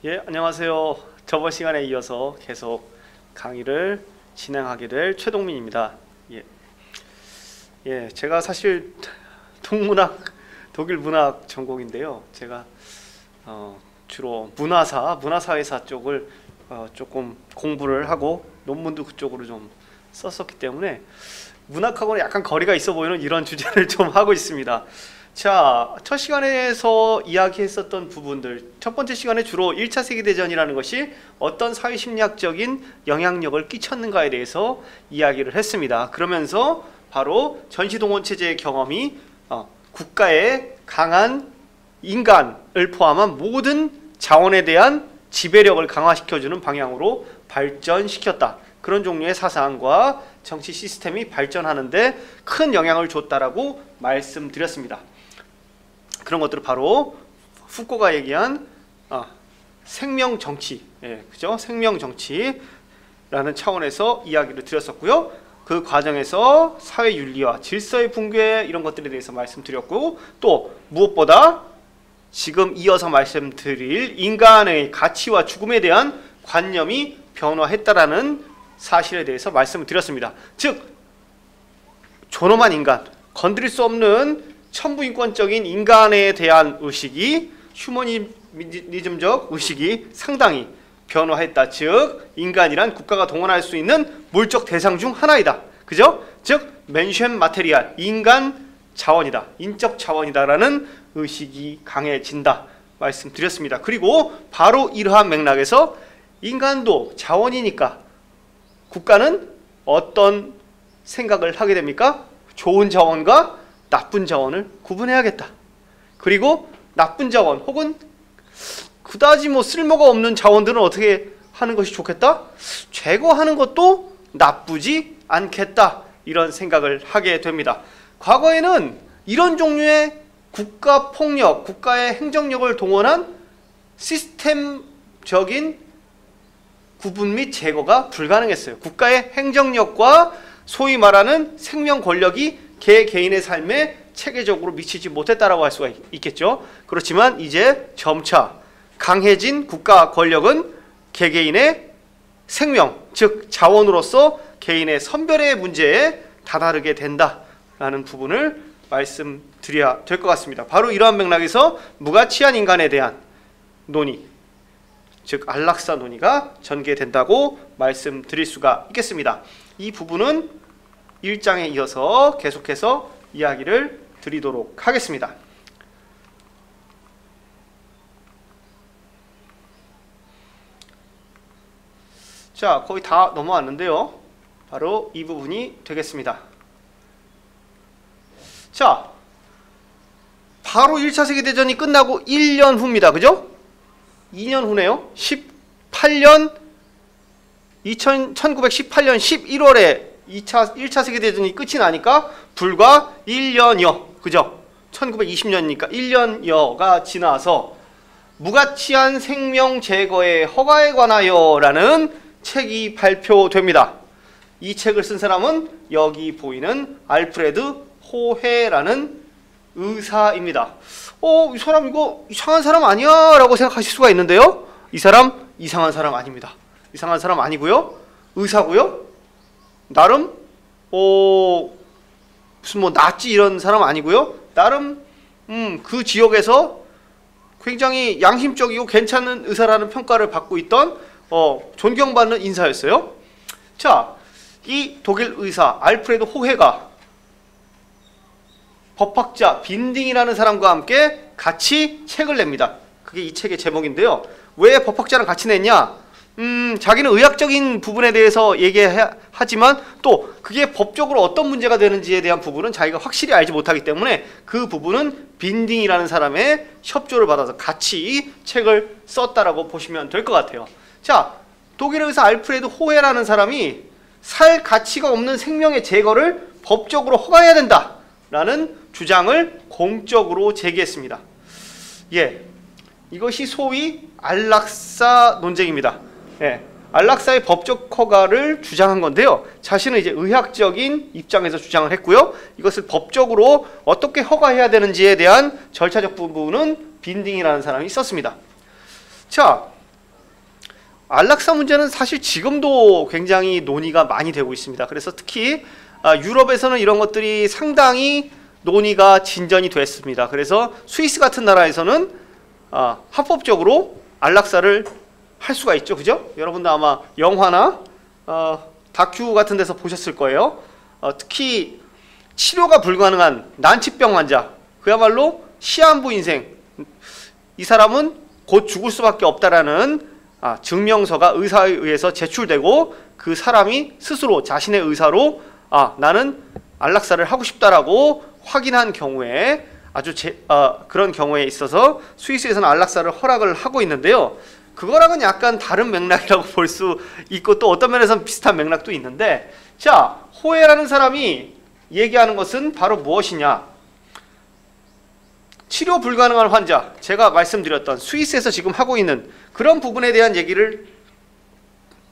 예, 안녕하세요. 저번 시간에 이어서 계속 강의를 진행하게 될 최동민입니다. 제가 사실 독일 문학 전공인데요. 제가 주로 문화사회사 쪽을 조금 공부를 하고 논문도 그쪽으로 좀 썼었기 때문에 문학하고는 약간 거리가 있어 보이는 이런 주제를 좀 하고 있습니다. 자, 첫 시간에서 이야기했었던 부분들, 첫 번째 시간에 주로 1차 세계대전이라는 것이 어떤 사회심리학적인 영향력을 끼쳤는가에 대해서 이야기를 했습니다. 그러면서 바로 전시동원체제의 경험이 국가의 강한 인간을 포함한 모든 자원에 대한 지배력을 강화시켜주는 방향으로 발전시켰다. 그런 종류의 사상과 정치 시스템이 발전하는데 큰 영향을 줬다라고 말씀드렸습니다. 그런 것들을 바로 후코가 얘기한 생명 정치, 그죠? 생명 정치라는 차원에서 이야기를 드렸었고요. 그 과정에서 사회 윤리와 질서의 붕괴 이런 것들에 대해서 말씀드렸고, 또 무엇보다 지금 이어서 말씀드릴 인간의 가치와 죽음에 대한 관념이 변화했다라는 사실에 대해서 말씀을 드렸습니다. 즉, 존엄한 인간, 건드릴 수 없는 천부인권적인 인간에 대한 의식이, 휴머니즘적 의식이 상당히 변화했다. 즉, 인간이란 국가가 동원할 수 있는 물적 대상 중 하나이다. 그죠? 즉, 맨션 마테리알, 인간 자원이다. 인적 자원이다라는 의식이 강해진다. 말씀드렸습니다. 그리고 바로 이러한 맥락에서 인간도 자원이니까 국가는 어떤 생각을 하게 됩니까? 좋은 자원과 나쁜 자원을 구분해야겠다. 그리고 나쁜 자원 혹은 그다지 쓸모가 없는 자원들은 어떻게 하는 것이 좋겠다? 제거하는 것도 나쁘지 않겠다. 이런 생각을 하게 됩니다. 과거에는 이런 종류의 국가 폭력, 국가의 행정력을 동원한 시스템적인 구분 및 제거가 불가능했어요. 국가의 행정력과 소위 말하는 생명 권력이 개개인의 삶에 체계적으로 미치지 못했다라고 할 수가 있겠죠. 그렇지만 이제 점차 강해진 국가 권력은 개개인의 생명, 즉 자원으로서 개인의 선별의 문제에 다다르게 된다라는 부분을 말씀드려야 될 것 같습니다. 바로 이러한 맥락에서 무가치한 인간에 대한 논의, 즉 안락사 논의가 전개된다고 말씀드릴 수가 있겠습니다. 이 부분은 1장에 이어서 계속해서 이야기를 드리도록 하겠습니다. 자, 거의 다 넘어왔는데요. 바로 이 부분이 되겠습니다. 자, 바로 1차 세계대전이 끝나고 1년 후입니다. 그죠? 2년 후네요. 1918년 11월에 1차 세계대전이 끝이 나니까 불과 1년여, 그죠? 1920년이니까 1년여가 지나서 무가치한 생명 제거의 허가에 관하여 라는 책이 발표됩니다. 이 책을 쓴 사람은 여기 보이는 알프레드 호헤라는 의사입니다. 이 사람 이거 이상한 사람 아니야? 라고 생각하실 수가 있는데요. 이 사람 이상한 사람 아닙니다. 이상한 사람 아니고요. 의사고요. 나름 무슨 나치 이런 사람 아니고요. 나름 그 지역에서 굉장히 양심적이고 괜찮은 의사라는 평가를 받고 있던 존경받는 인사였어요. 자, 이 독일 의사 알프레드 호헤가 법학자 빈딩이라는 사람과 함께 같이 책을 냅니다. 그게 이 책의 제목인데요. 왜 법학자랑 같이 냈냐? 자기는 의학적인 부분에 대해서 얘기하지만 또 그게 법적으로 어떤 문제가 되는지에 대한 부분은 자기가 확실히 알지 못하기 때문에 그 부분은 빈딩이라는 사람의 협조를 받아서 같이 책을 썼다라고 보시면 될 것 같아요. 자, 독일 의사 알프레드 호헤라는 사람이 살 가치가 없는 생명의 제거를 법적으로 허가해야 된다라는 주장을 공적으로 제기했습니다. 이것이 소위 안락사 논쟁입니다. 안락사의 법적 허가를 주장한 건데요. 자신은 이제 의학적인 입장에서 주장을 했고요. 이것을 법적으로 어떻게 허가해야 되는지에 대한 절차적 부분은 빈딩이라는 사람이 썼습니다. 자, 안락사 문제는 사실 지금도 굉장히 논의가 많이 되고 있습니다. 그래서 특히 유럽에서는 이런 것들이 상당히 논의가 진전이 됐습니다. 그래서 스위스 같은 나라에서는 합법적으로 안락사를 할 수가 있죠. 그죠? 여러분도 아마 영화나 다큐 같은 데서 보셨을 거예요. 특히 치료가 불가능한 난치병 환자, 그야말로 시한부 인생, 이 사람은 곧 죽을 수밖에 없다라는 증명서가 의사에 의해서 제출되고 그 사람이 스스로 자신의 의사로 나는 안락사를 하고 싶다라고 확인한 경우에 아주 그런 경우에 있어서 스위스에서는 안락사를 허락을 하고 있는데요. 그거랑은 약간 다른 맥락이라고 볼 수 있고 또 어떤 면에서는 비슷한 맥락도 있는데, 자, 호에라는 사람이 얘기하는 것은 바로 무엇이냐? 치료 불가능한 환자, 제가 말씀드렸던 스위스에서 지금 하고 있는 그런 부분에 대한 얘기를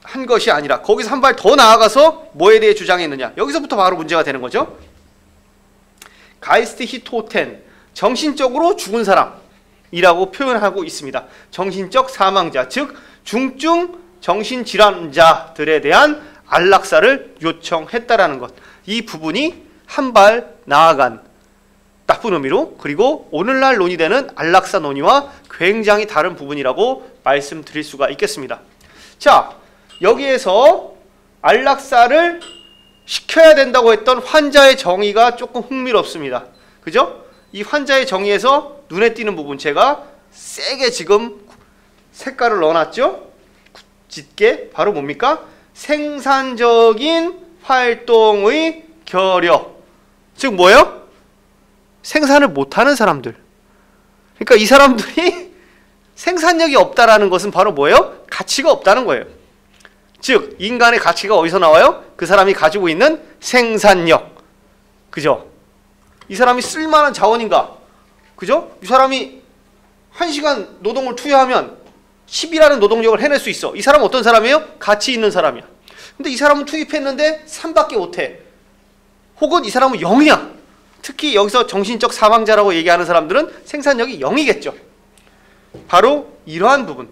한 것이 아니라 거기서 한 발 더 나아가서 뭐에 대해 주장했느냐? 여기서부터 바로 문제가 되는 거죠. 가이스트 히토텐, 정신적으로 죽은 사람이라고 표현하고 있습니다. 정신적 사망자, 즉 중증 정신질환자들에 대한 안락사를 요청했다라는 것. 이 부분이 한 발 나아간 나쁜 의미로, 그리고 오늘날 논의되는 안락사 논의와 굉장히 다른 부분이라고 말씀드릴 수가 있겠습니다. 자, 여기에서 안락사를 시켜야 된다고 했던 환자의 정의가 조금 흥미롭습니다. 그죠? 이 환자의 정의에서 눈에 띄는 부분, 제가 세게 지금 색깔을 넣어놨죠? 짙게. 바로 뭡니까? 생산적인 활동의 결여. 즉 뭐예요? 생산을 못하는 사람들. 그러니까 이 사람들이 생산력이 없다라는 것은 바로 뭐예요? 가치가 없다는 거예요. 즉 인간의 가치가 어디서 나와요? 그 사람이 가지고 있는 생산력. 그죠? 이 사람이 쓸만한 자원인가? 그죠? 이 사람이 1시간 노동을 투여하면 10이라는 노동력을 해낼 수 있어. 이 사람은 어떤 사람이에요? 가치 있는 사람이야. 근데 이 사람은 투입했는데 3밖에 못해. 혹은 이 사람은 0이야. 특히 여기서 정신적 사망자라고 얘기하는 사람들은 생산력이 0이겠죠. 바로 이러한 부분,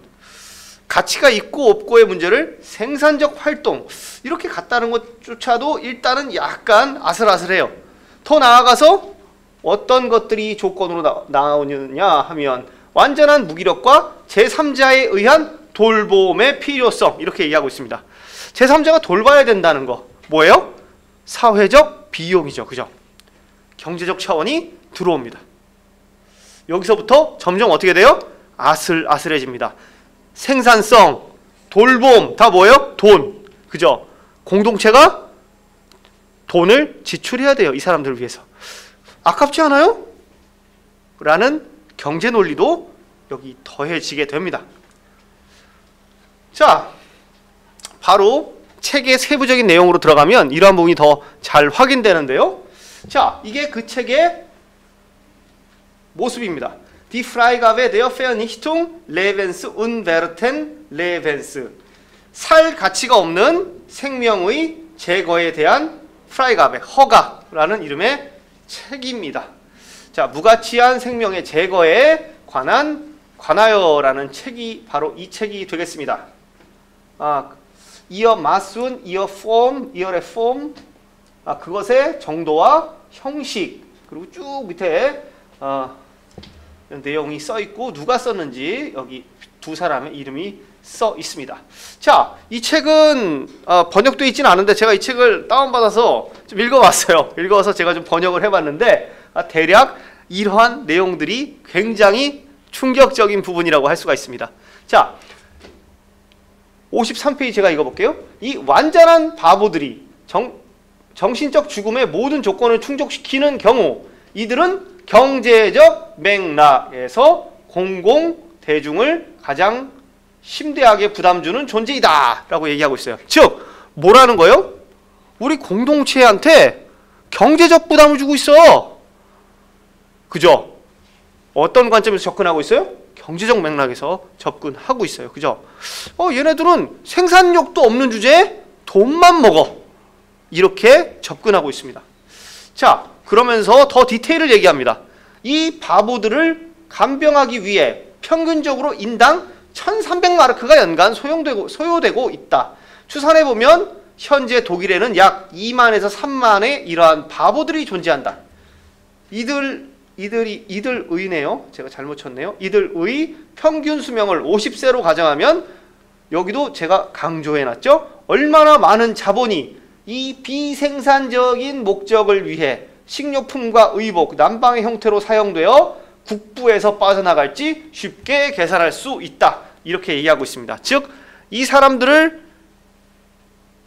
가치가 있고 없고의 문제를 생산적 활동, 이렇게 갖다는 것조차도 일단은 약간 아슬아슬해요. 더 나아가서 어떤 것들이 조건으로 나오느냐 하면 완전한 무기력과 제3자에 의한 돌봄의 필요성, 이렇게 얘기하고 있습니다. 제3자가 돌봐야 된다는 거 뭐예요? 사회적 비용이죠. 그죠? 경제적 차원이 들어옵니다. 여기서부터 점점 어떻게 돼요? 아슬아슬해집니다. 생산성, 돌봄, 다 뭐예요? 돈. 그죠? 공동체가 돈을 지출해야 돼요. 이 사람들을 위해서. 아깝지 않아요? 라는 경제 논리도 여기 더해지게 됩니다. 자, 바로 책의 세부적인 내용으로 들어가면 이러한 부분이 더 잘 확인되는데요. 자, 이게 그 책의 모습입니다. Die Freigabe der Vernichtung Lebens unwerten Lebens. 살 가치가 없는 생명의 제거에 대한 Freigabe, 허가라는 이름의 책입니다. 자, 무가치한 생명의 제거에 관하여라는 책이 바로 이 책이 되겠습니다. Ihr Maßen, Ihr Form, Ihre Form, 그것의 정도와 형식, 그리고 쭉 밑에 내용이 써 있고 누가 썼는지 여기 두 사람의 이름이 써 있습니다. 자, 이 책은 번역되어 있지는 않은데 제가 이 책을 다운받아서 좀 읽어봤어요. 읽어서 제가 좀 번역을 해봤는데 대략 이러한 내용들이 굉장히 충격적인 부분이라고 할 수가 있습니다. 자, 53페이지 제가 읽어볼게요. 이 완전한 바보들이 정신적 죽음의 모든 조건을 충족시키는 경우 이들은 경제적 맥락에서 공공대중을 가장 심대하게 부담 주는 존재이다 라고 얘기하고 있어요. 즉 뭐라는 거예요? 우리 공동체한테 경제적 부담을 주고 있어. 그죠? 어떤 관점에서 접근하고 있어요? 경제적 맥락에서 접근하고 있어요. 그죠? 얘네들은 생산력도 없는 주제에 돈만 먹어. 이렇게 접근하고 있습니다. 자, 그러면서 더 디테일을 얘기합니다. 이 바보들을 간병하기 위해 평균적으로 인당 1300마르크가 연간 소요되고 있다. 추산해 보면 현재 독일에는 약 2만에서 3만의 이러한 바보들이 존재한다. 이들의네요. 제가 잘못 쳤네요. 이들의 평균 수명을 50세로 가정하면 여기도 제가 강조해놨죠. 얼마나 많은 자본이 이 비생산적인 목적을 위해 식료품과 의복, 난방의 형태로 사용되어 국부에서 빠져나갈지 쉽게 계산할 수 있다. 이렇게 얘기하고 있습니다. 즉, 이 사람들을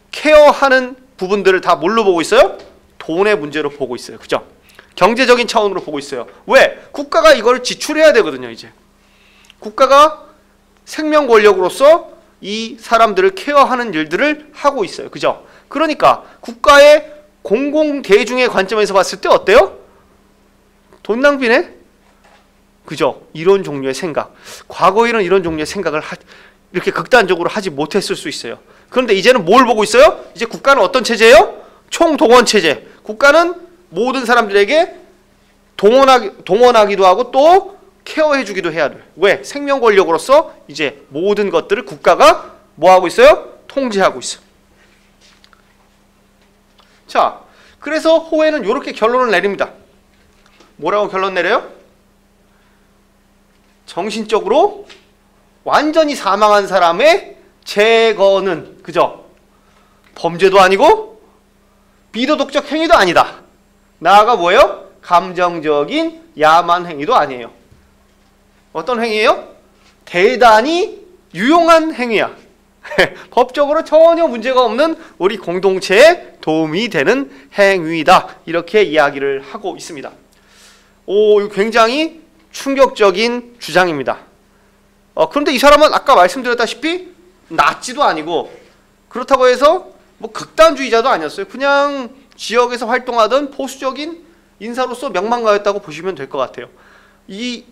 케어하는 부분들을 다 뭘로 보고 있어요? 돈의 문제로 보고 있어요. 그죠? 경제적인 차원으로 보고 있어요. 왜? 국가가 이걸 지출해야 되거든요. 이제 국가가 생명 권력으로서 이 사람들을 케어하는 일들을 하고 있어요. 그죠? 그러니까 국가의 공공대중의 관점에서 봤을 때 어때요? 돈 낭비네? 그죠? 이런 종류의 생각. 과거에는 이런 종류의 생각을 이렇게 극단적으로 하지 못했을 수 있어요. 그런데 이제는 뭘 보고 있어요? 이제 국가는 어떤 체제예요? 총동원 체제. 국가는 모든 사람들에게 동원하기도 하고 또 케어해주기도 해야 돼요. 왜? 생명 권력으로서 이제 모든 것들을 국가가 뭐 하고 있어요? 통제하고 있어요. 자, 그래서 호해는 이렇게 결론을 내립니다. 뭐라고 결론 내려요? 정신적으로 완전히 사망한 사람의 제거는, 그죠? 범죄도 아니고 비도덕적 행위도 아니다. 나아가 뭐예요? 감정적인 야만 행위도 아니에요. 어떤 행위예요? 대단히 유용한 행위야. 법적으로 전혀 문제가 없는 우리 공동체에 도움이 되는 행위다. 이렇게 이야기를 하고 있습니다. 이거 굉장히 충격적인 주장입니다. 그런데 이 사람은 아까 말씀드렸다시피 나치도 아니고 그렇다고 해서 뭐 극단주의자도 아니었어요. 그냥 지역에서 활동하던 보수적인 인사로서 명망가였다고 보시면 될 것 같아요. 이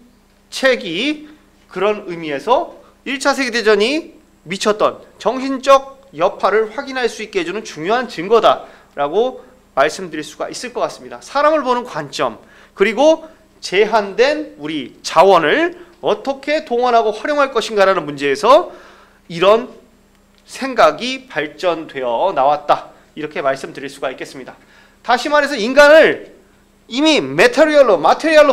책이 그런 의미에서 1차 세계대전이 미쳤던 정신적 여파를 확인할 수 있게 해주는 중요한 증거다라고 말씀드릴 수가 있을 것 같습니다. 사람을 보는 관점, 그리고 제한된 우리 자원을 어떻게 동원하고 활용할 것인가라는 문제에서 이런 생각이 발전되어 나왔다. 이렇게 말씀드릴 수가 있겠습니다. 다시 말해서 인간을 이미 마테리얼로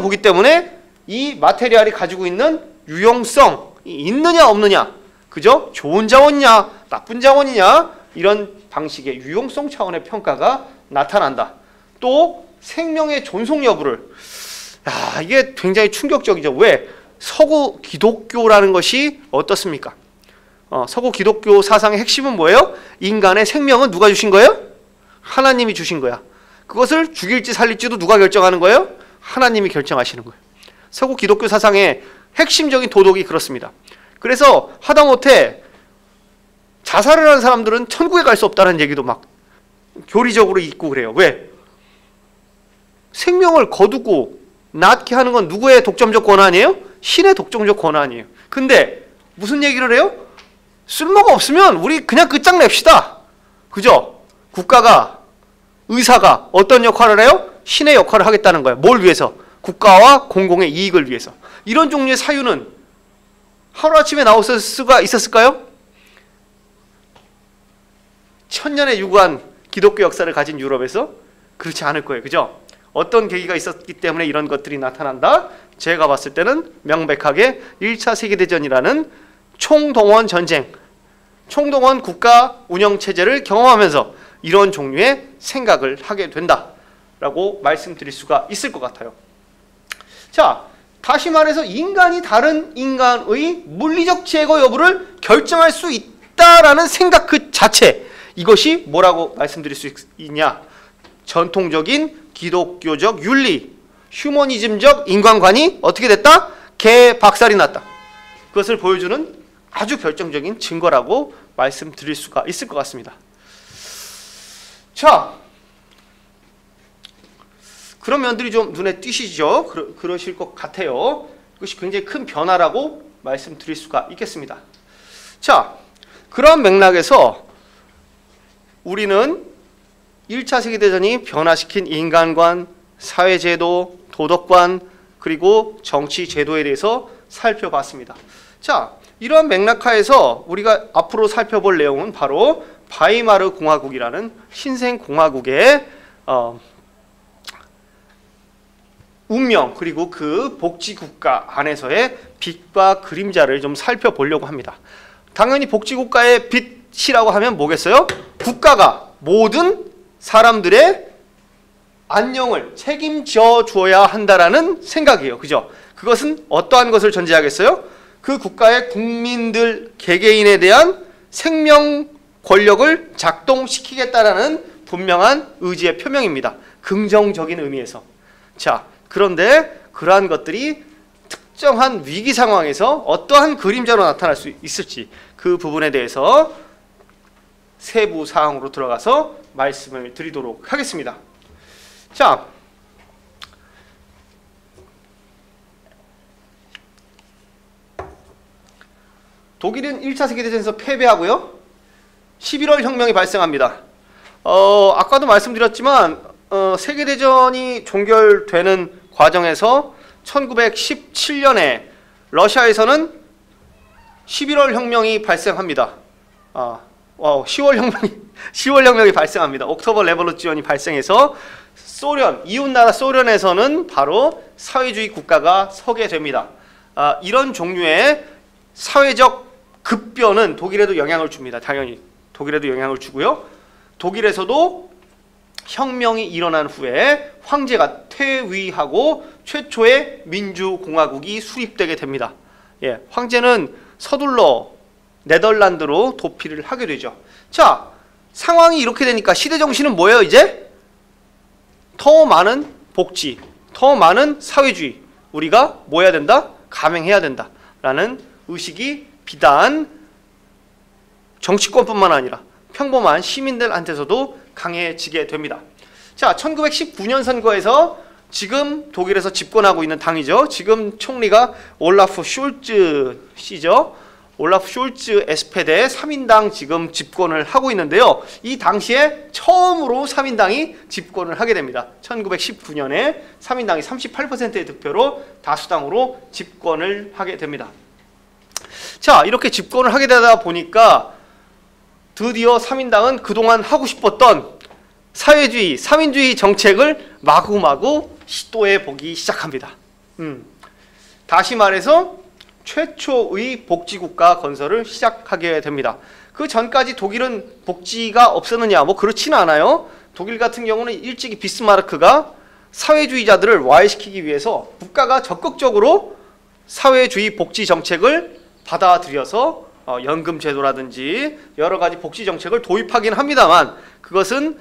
보기 때문에 이 마테리얼이 가지고 있는 유용성이 있느냐 없느냐, 그죠? 좋은 자원이냐 나쁜 자원이냐, 이런 방식의 유용성 차원의 평가가 나타난다. 또 생명의 존속 여부를, 이게 굉장히 충격적이죠. 왜? 서구 기독교라는 것이 어떻습니까? 서구 기독교 사상의 핵심은 뭐예요? 인간의 생명은 누가 주신 거예요? 하나님이 주신 거야. 그것을 죽일지 살릴지도 누가 결정하는 거예요? 하나님이 결정하시는 거예요. 서구 기독교 사상의 핵심적인 도덕이 그렇습니다. 그래서 하다못해 자살을 하는 사람들은 천국에 갈 수 없다는 얘기도 막 교리적으로 있고 그래요. 왜? 생명을 거두고 낫게 하는 건 누구의 독점적 권한이에요? 신의 독점적 권한이에요. 근데 무슨 얘기를 해요? 쓸모가 없으면 우리 그냥 끝장냅시다. 그죠? 국가가, 의사가 어떤 역할을 해요? 신의 역할을 하겠다는 거예요. 뭘 위해서? 국가와 공공의 이익을 위해서. 이런 종류의 사유는 하루아침에 나왔을 수가 있었을까요? 천년의 유구한 기독교 역사를 가진 유럽에서 그렇지 않을 거예요. 그죠? 어떤 계기가 있었기 때문에 이런 것들이 나타난다? 제가 봤을 때는 명백하게 1차 세계대전이라는 총동원 전쟁, 총동원 국가 운영체제를 경험하면서 이런 종류의 생각을 하게 된다라고 말씀드릴 수가 있을 것 같아요. 자, 다시 말해서 인간이 다른 인간의 물리적 제거 여부를 결정할 수 있다라는 생각 그 자체, 이것이 뭐라고 말씀드릴 수 있냐? 전통적인 기독교적 윤리, 휴머니즘적 인간관이 어떻게 됐다? 개박살이 났다. 그것을 보여주는 아주 결정적인 증거라고 말씀드릴 수가 있을 것 같습니다. 자, 그런 면들이 좀 눈에 띄시죠? 그러실 것 같아요. 그것이 굉장히 큰 변화라고 말씀드릴 수가 있겠습니다. 자, 그런 맥락에서 우리는 1차 세계대전이 변화시킨 인간관, 사회제도, 도덕관, 그리고 정치제도에 대해서 살펴봤습니다. 자, 이러한 맥락하에서 우리가 앞으로 살펴볼 내용은 바로 바이마르 공화국이라는 신생 공화국의 운명, 그리고 그 복지국가 안에서의 빛과 그림자를 좀 살펴보려고 합니다. 당연히 복지국가의 빛이라고 하면 뭐겠어요? 국가가 모든 사람들의 안녕을 책임져 주어야 한다라는 생각이에요. 그죠? 그것은 어떠한 것을 전제하겠어요? 그 국가의 국민들 개개인에 대한 생명 권력을 작동시키겠다라는 분명한 의지의 표명입니다. 긍정적인 의미에서. 자, 그런데 그러한 것들이 특정한 위기 상황에서 어떠한 그림자로 나타날 수 있을지 그 부분에 대해서 세부 사항으로 들어가서 말씀을 드리도록 하겠습니다. 자, 독일은 1차 세계대전에서 패배하고요. 11월 혁명이 발생합니다. 아까도 말씀드렸지만 세계대전이 종결되는 과정에서 1917년에 러시아에서는 11월 혁명이 발생합니다. 10월 혁명이 발생합니다. 옥토버 레볼루션이 발생해서 이웃나라 소련에서는 바로 사회주의 국가가 서게 됩니다. 이런 종류의 사회적 급변은 독일에도 영향을 줍니다. 당연히 독일에도 영향을 주고요. 독일에서도 혁명이 일어난 후에 황제가 퇴위하고 최초의 민주공화국이 수립되게 됩니다. 예, 황제는 서둘러 네덜란드로 도피를 하게 되죠. 자, 상황이 이렇게 되니까 시대정신은 뭐예요? 이제 더 많은 복지, 더 많은 사회주의, 우리가 뭐 해야 된다? 감행해야 된다 라는 의식이 비단 정치권뿐만 아니라 평범한 시민들한테서도 강해지게 됩니다. 자, 1919년 선거에서 지금 독일에서 집권하고 있는 당이죠. 지금 총리가 올라프 숄츠 씨죠. 올라프 숄츠 에스페데 3인당 지금 집권을 하고 있는데요. 이 당시에 처음으로 3인당이 집권을 하게 됩니다. 1919년에 3인당이 38%의 득표로 다수당으로 집권을 하게 됩니다. 자, 이렇게 집권을 하게 되다 보니까 드디어 3인당은 그동안 하고 싶었던 사회주의, 3인주의 정책을 마구마구 시도해 보기 시작합니다. 다시 말해서 최초의 복지국가 건설을 시작하게 됩니다. 그 전까지 독일은 복지가 없었느냐? 뭐 그렇지는 않아요. 독일 같은 경우는 일찍이 비스마르크가 사회주의자들을 와해시키기 위해서 국가가 적극적으로 사회주의 복지 정책을 받아들여서 연금 제도라든지 여러 가지 복지 정책을 도입하긴 합니다만 그것은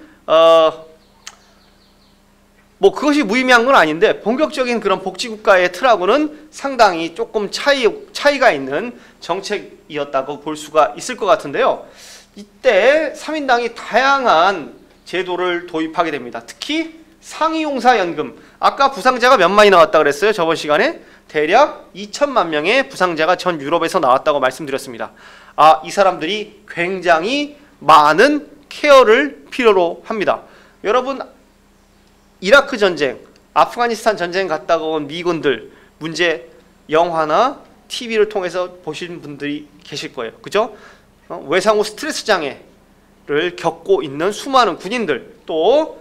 뭐 그것이 무의미한 건 아닌데 본격적인 그런 복지국가의 틀하고는 상당히 조금 차이가 있는 정책이었다고 볼 수가 있을 것 같은데요. 이때 3인당이 다양한 제도를 도입하게 됩니다. 특히 상위용사연금. 아까 부상자가 몇만이 나왔다 그랬어요? 저번 시간에 대략 2천만 명의 부상자가 전 유럽에서 나왔다고 말씀드렸습니다. 이 사람들이 굉장히 많은 케어를 필요로 합니다. 여러분, 이라크 전쟁, 아프가니스탄 전쟁 갔다가 온 미군들 문제 영화나 TV를 통해서 보신 분들이 계실 거예요. 그죠? 외상후 스트레스 장애를 겪고 있는 수많은 군인들, 또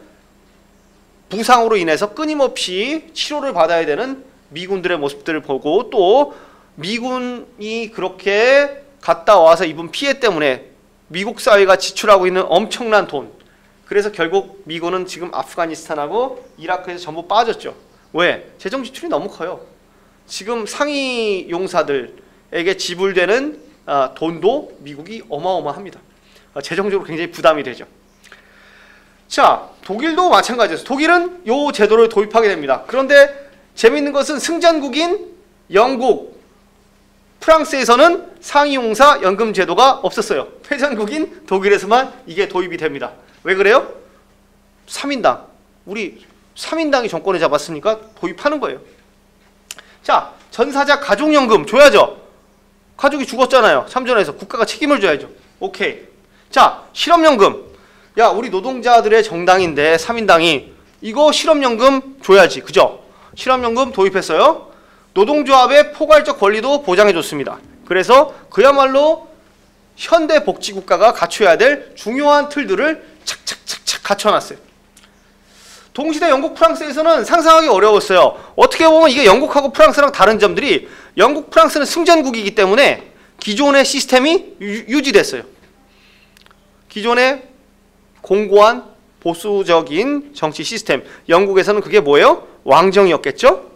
부상으로 인해서 끊임없이 치료를 받아야 되는 미군들의 모습들을 보고, 또 미군이 그렇게 갔다 와서 입은 피해 때문에 미국 사회가 지출하고 있는 엄청난 돈, 그래서 결국 미군은 지금 아프가니스탄하고 이라크에서 전부 빠졌죠. 왜? 재정 지출이 너무 커요. 지금 상위 용사들에게 지불되는 돈도 미국이 어마어마합니다. 재정적으로 굉장히 부담이 되죠. 자, 독일도 마찬가지였어요. 독일은 이 제도를 도입하게 됩니다. 그런데 재미있는 것은 승전국인 영국, 프랑스에서는 상위용사 연금 제도가 없었어요. 패전국인 독일에서만 이게 도입이 됩니다. 왜 그래요? 3인당. 우리 3인당이 정권을 잡았으니까 도입하는 거예요. 자, 전사자 가족연금 줘야죠. 가족이 죽었잖아요. 참전해서. 국가가 책임을 져야죠. 오케이. 자, 실업연금. 야, 우리 노동자들의 정당인데 3인당이 이거 실업연금 줘야지. 그죠? 실업연금 도입했어요. 노동조합의 포괄적 권리도 보장해줬습니다. 그래서 그야말로 현대 복지국가가 갖춰야 될 중요한 틀들을 착착착착 갖춰놨어요. 동시대 영국, 프랑스에서는 상상하기 어려웠어요. 어떻게 보면 이게 영국하고 프랑스랑 다른 점들이 영국, 프랑스는 승전국이기 때문에 기존의 시스템이 유지됐어요. 기존의 공고한 보수적인 정치 시스템. 영국에서는 그게 뭐예요? 왕정이었겠죠?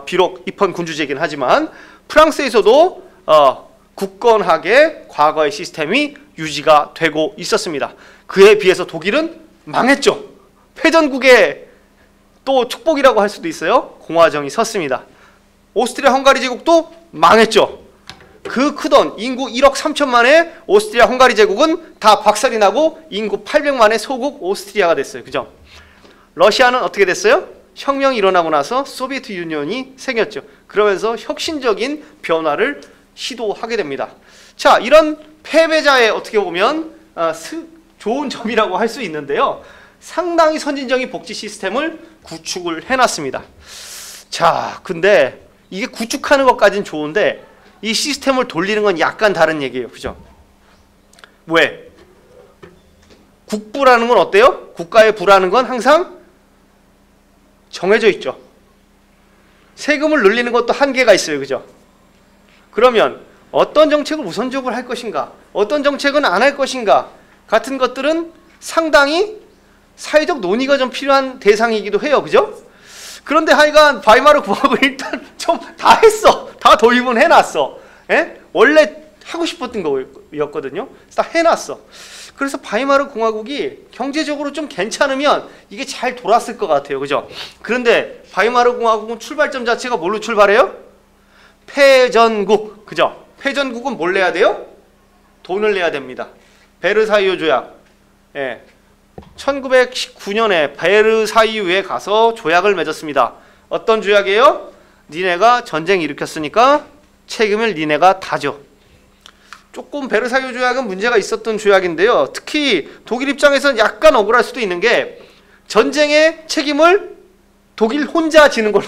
비록 입헌군주제이긴 하지만 프랑스에서도 굳건하게 과거의 시스템이 유지가 되고 있었습니다. 그에 비해서 독일은 망했죠. 패전국의 또 축복이라고 할 수도 있어요. 공화정이 섰습니다. 오스트리아 헝가리 제국도 망했죠. 그 크던 인구 1억 3천만의 오스트리아 헝가리 제국은 다 박살이 나고 인구 800만의 소국 오스트리아가 됐어요. 그죠? 러시아는 어떻게 됐어요? 혁명이 일어나고 나서 소비에트 유니온이 생겼죠. 그러면서 혁신적인 변화를 시도하게 됩니다. 자, 이런 패배자의 어떻게 보면 좋은 점이라고 할 수 있는데요. 상당히 선진적인 복지 시스템을 구축을 해놨습니다. 자, 근데 이게 구축하는 것까지는 좋은데 이 시스템을 돌리는 건 약간 다른 얘기예요. 그죠? 왜? 국부라는 건 어때요? 국가의 부라는 건 항상 정해져 있죠. 세금을 늘리는 것도 한계가 있어요. 그죠? 그러면 어떤 정책을 우선적으로 할 것인가, 어떤 정책은 안 할 것인가 같은 것들은 상당히 사회적 논의가 좀 필요한 대상이기도 해요. 그죠? 그런데 하여간 바이마르 공화국은 일단 좀 다 했어. 다 도입은 해놨어. 예? 원래 하고 싶었던 거였거든요. 다 해놨어. 그래서 바이마르 공화국이 경제적으로 좀 괜찮으면 이게 잘 돌았을 것 같아요. 그죠? 그런데 바이마르 공화국은 출발점 자체가 뭘로 출발해요? 패전국. 그죠? 패전국은 뭘 내야 돼요? 돈을 내야 됩니다. 베르사유 조약. 예. 1919년에 베르사유에 가서 조약을 맺었습니다. 어떤 조약이에요? 니네가 전쟁 일으켰으니까 책임을 니네가 다져. 조금 베르사유 조약은 문제가 있었던 조약인데요. 특히 독일 입장에서는 약간 억울할 수도 있는 게 전쟁의 책임을 독일 혼자 지는 걸로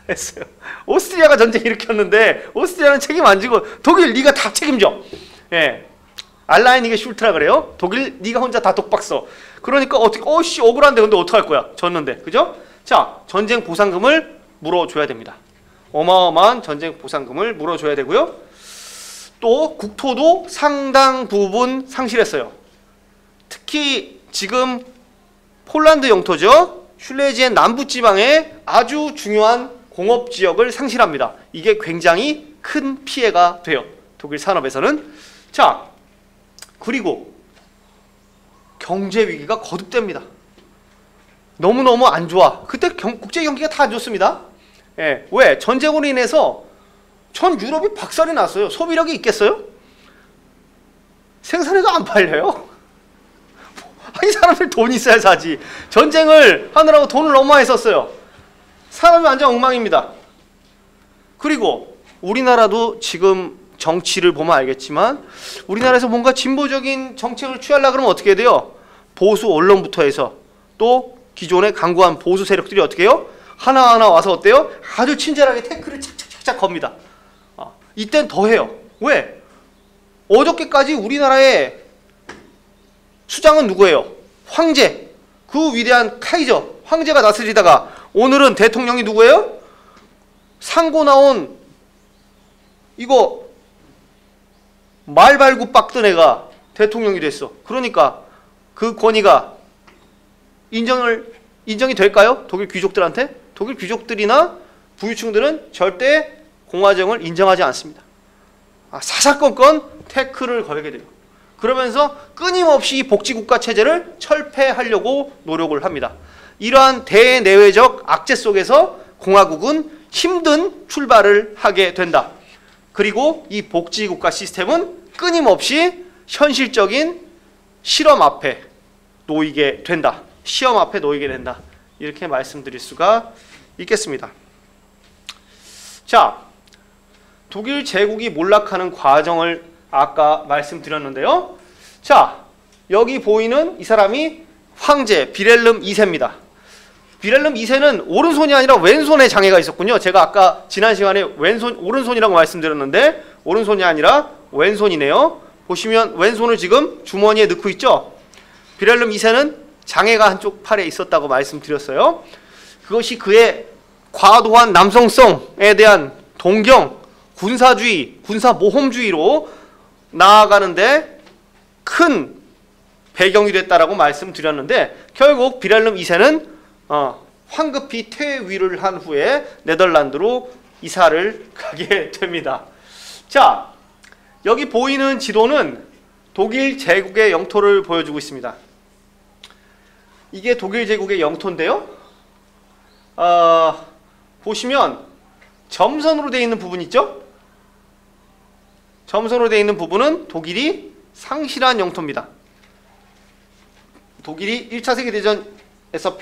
했어요. 오스트리아가 전쟁 일으켰는데 오스트리아는 책임 안 지고 독일 네가 다 책임져. 예. 알라인이게 슐트라 그래요. 독일 네가 혼자 다 독박 써. 그러니까 어떻게 억울한데 근데 어떡할 거야? 졌는데. 그죠? 자, 전쟁 보상금을 물어줘야 됩니다. 어마어마한 전쟁 보상금을 물어줘야 되고요. 또 국토도 상당 부분 상실했어요. 특히 지금 폴란드 영토죠. 슐레지엔 남부지방에 아주 중요한 공업지역을 상실합니다. 이게 굉장히 큰 피해가 돼요. 독일 산업에서는. 자, 그리고 경제 위기가 거듭됩니다. 너무너무 안 좋아. 그때 국제 경기가 다 안 좋습니다. 예, 왜? 전쟁으로 인해서 전 유럽이 박살이 났어요. 소비력이 있겠어요? 생산해도 안 팔려요. 아니, 사람들 돈 있어야 사지. 전쟁을 하느라고 돈을 너무 많이 썼어요. 사람이 완전 엉망입니다. 그리고 우리나라도 지금 정치를 보면 알겠지만 우리나라에서 뭔가 진보적인 정책을 취하려고 그러면 어떻게 돼요? 보수 언론부터 해서 또 기존의 강고한 보수 세력들이 어떻게 해요? 하나하나 와서 어때요? 아주 친절하게 태클을 착착착착 겁니다. 이땐 더 해요. 왜? 어저께까지 우리나라의 수장은 누구예요? 황제. 그 위대한 카이저, 황제가 다스리다가 오늘은 대통령이 누구예요? 상고 나온 이거 말발굽 빡던 애가 대통령이 됐어. 그러니까 그 권위가 인정이 될까요? 독일 귀족들한테? 독일 귀족들이나 부유층들은 절대 공화정을 인정하지 않습니다. 사사건건 태클을 걸게 돼요. 그러면서 끊임없이 복지국가 체제를 철폐하려고 노력을 합니다. 이러한 대내외적 악재 속에서 공화국은 힘든 출발을 하게 된다. 그리고 이 복지국가 시스템은 끊임없이 현실적인 실험 앞에 놓이게 된다. 시험 앞에 놓이게 된다. 이렇게 말씀드릴 수가 있겠습니다. 자, 독일 제국이 몰락하는 과정을 아까 말씀드렸는데요. 자, 여기 보이는 이 사람이 황제 비렐름 2세입니다. 빌헬름 2세는 오른손이 아니라 왼손에 장애가 있었군요. 제가 아까 지난 시간에 오른손이라고 말씀드렸는데 오른손이 아니라 왼손이네요. 보시면 왼손을 지금 주머니에 넣고 있죠. 빌헬름 2세는 장애가 한쪽 팔에 있었다고 말씀드렸어요. 그것이 그의 과도한 남성성에 대한 동경, 군사주의, 군사모험주의로 나아가는데 큰 배경이 됐다라고 말씀드렸는데 결국 빌헬름 2세는 황급히 퇴위를 한 후에 네덜란드로 이사를 가게 됩니다. 자, 여기 보이는 지도는 독일 제국의 영토를 보여주고 있습니다. 이게 독일 제국의 영토인데요. 보시면 점선으로 되어 있는 부분 있죠? 점선으로 되어 있는 부분은 독일이 상실한 영토입니다. 독일이 1차 세계대전에서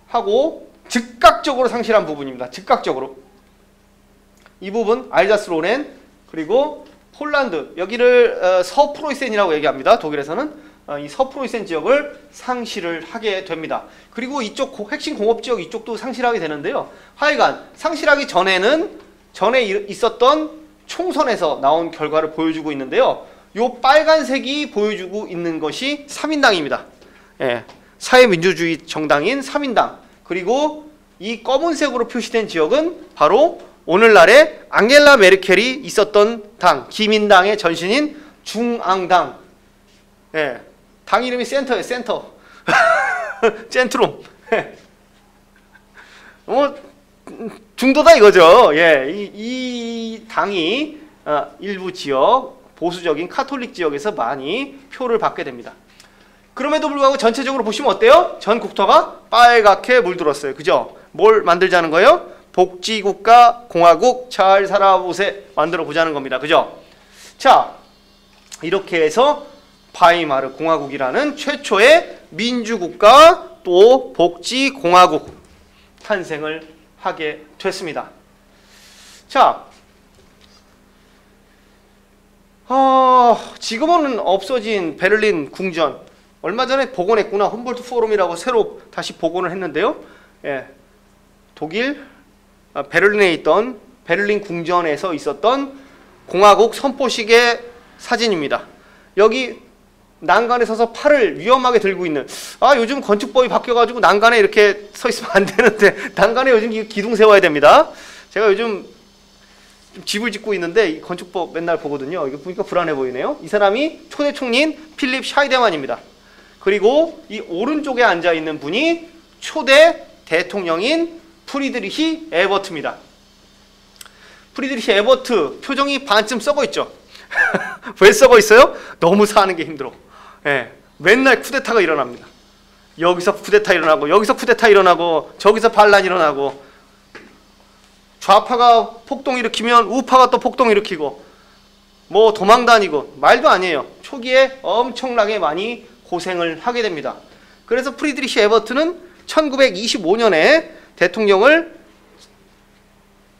하고 즉각적으로 상실한 부분입니다. 즉각적으로. 이 부분 알자스 로렌 그리고 폴란드 여기를 서프로이센이라고 얘기합니다. 독일에서는 이 서프로이센 지역을 상실을 하게 됩니다. 그리고 이쪽 핵심 공업지역 이쪽도 상실하게 되는데요. 하여간 상실하기 전에 있었던 총선에서 나온 결과를 보여주고 있는데요. 요 빨간색이 보여주고 있는 것이 3인당입니다. 예, 사회민주주의 정당인 3인당. 그리고 이 검은색으로 표시된 지역은 바로 오늘날의 앙겔라 메르켈이 있었던 당, 기민당의 전신인 중앙당. 예, 당 이름이 센터예요, 센터. 젠트롬. 중도다 이거죠. 예, 이 당이 일부 지역, 보수적인 카톨릭 지역에서 많이 표를 받게 됩니다. 그럼에도 불구하고 전체적으로 보시면 어때요? 전 국토가 빨갛게 물들었어요. 그죠? 뭘 만들자는 거예요? 복지국가, 공화국, 잘 살아보세 만들어 보자는 겁니다. 그죠? 자, 이렇게 해서 바이마르 공화국이라는 최초의 민주국가 또 복지공화국 탄생을 하게 됐습니다. 자, 지금은 없어진 베를린 궁전 얼마 전에 복원했구나. 훔볼트 포럼이라고 새로 다시 복원을 했는데요. 예, 독일 베를린에 있던 베를린 궁전에서 있었던 공화국 선포식의 사진입니다. 여기 난간에 서서 팔을 위험하게 들고 있는 요즘 건축법이 바뀌어가지고 난간에 이렇게 서 있으면 안 되는데 난간에 요즘 기둥 세워야 됩니다. 제가 요즘 집을 짓고 있는데 이 건축법 맨날 보거든요. 이거 보니까 불안해 보이네요. 이 사람이 초대 총리인 필립 샤이데만입니다. 그리고 이 오른쪽에 앉아 있는 분이 초대 대통령인 프리드리히 에버트입니다. 프리드리히 에버트 표정이 반쯤 썩어 있죠. 왜 썩어 있어요? 너무 사는 게 힘들어. 예, 맨날 쿠데타가 일어납니다. 여기서 쿠데타 일어나고 여기서 쿠데타 일어나고 저기서 반란 일어나고 좌파가 폭동 일으키면 우파가 또 폭동 일으키고 뭐 도망 다니고 말도 아니에요. 초기에 엄청나게 많이 고생을 하게 됩니다. 그래서 프리드리히 에버트는 1925년에 대통령을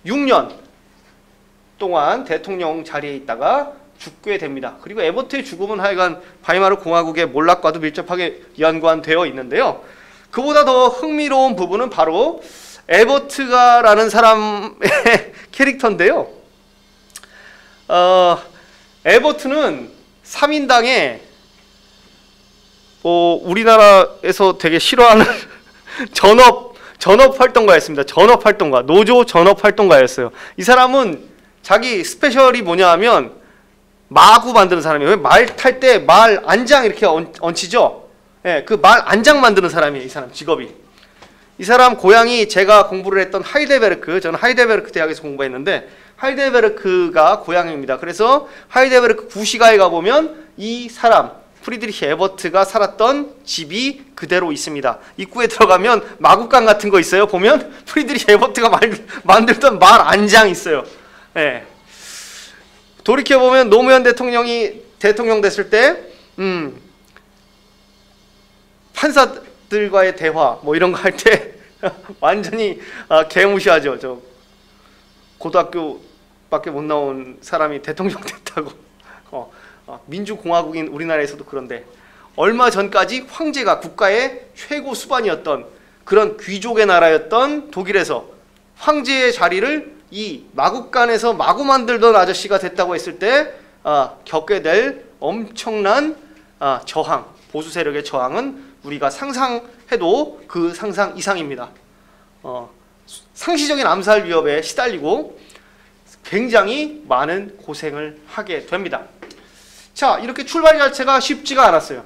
6년 동안 대통령 자리에 있다가 죽게 됩니다. 그리고 에버트의 죽음은 하여간 바이마르 공화국의 몰락과도 밀접하게 연관되어 있는데요. 그보다 더 흥미로운 부분은 바로 에버트가라는 사람의 캐릭터인데요. 에버트는 3인당의 우리나라에서 되게 싫어하는 전업 활동가였습니다. 전업 활동가, 노조 전업 활동가였어요. 이 사람은 자기 스페셜이 뭐냐 하면 마구 만드는 사람이에요. 말 탈 때 말 안장 이렇게 얹히죠? 예, 그 말 안장 만드는 사람이에요. 이 사람 직업이. 이 사람 고향이 제가 공부를 했던 하이델베르크, 저는 하이델베르크 대학에서 공부했는데 하이델베르크가 고향입니다. 그래서 하이델베르크 구시가에 가보면 이 사람 프리드리히 에버트가 살았던 집이 그대로 있습니다. 입구에 들어가면 마구간 같은 거 있어요. 보면 프리드리히 에버트가 만들던 말 안장 있어요. 예. 돌이켜보면 노무현 대통령이 대통령 됐을 때 판사들과의 대화 뭐 이런 거 할 때 완전히 개무시하죠. 저 고등학교밖에 못 나온 사람이 대통령 됐다고. 민주공화국인 우리나라에서도 그런데 얼마 전까지 황제가 국가의 최고 수반이었던 그런 귀족의 나라였던 독일에서 황제의 자리를 이 마국간에서 마구 만들던 아저씨가 됐다고 했을 때 겪게 될 엄청난 저항, 보수 세력의 저항은 우리가 상상해도 그 상상 이상입니다. 상시적인 암살 위협에 시달리고 굉장히 많은 고생을 하게 됩니다. 자, 이렇게 출발 자체가 쉽지가 않았어요.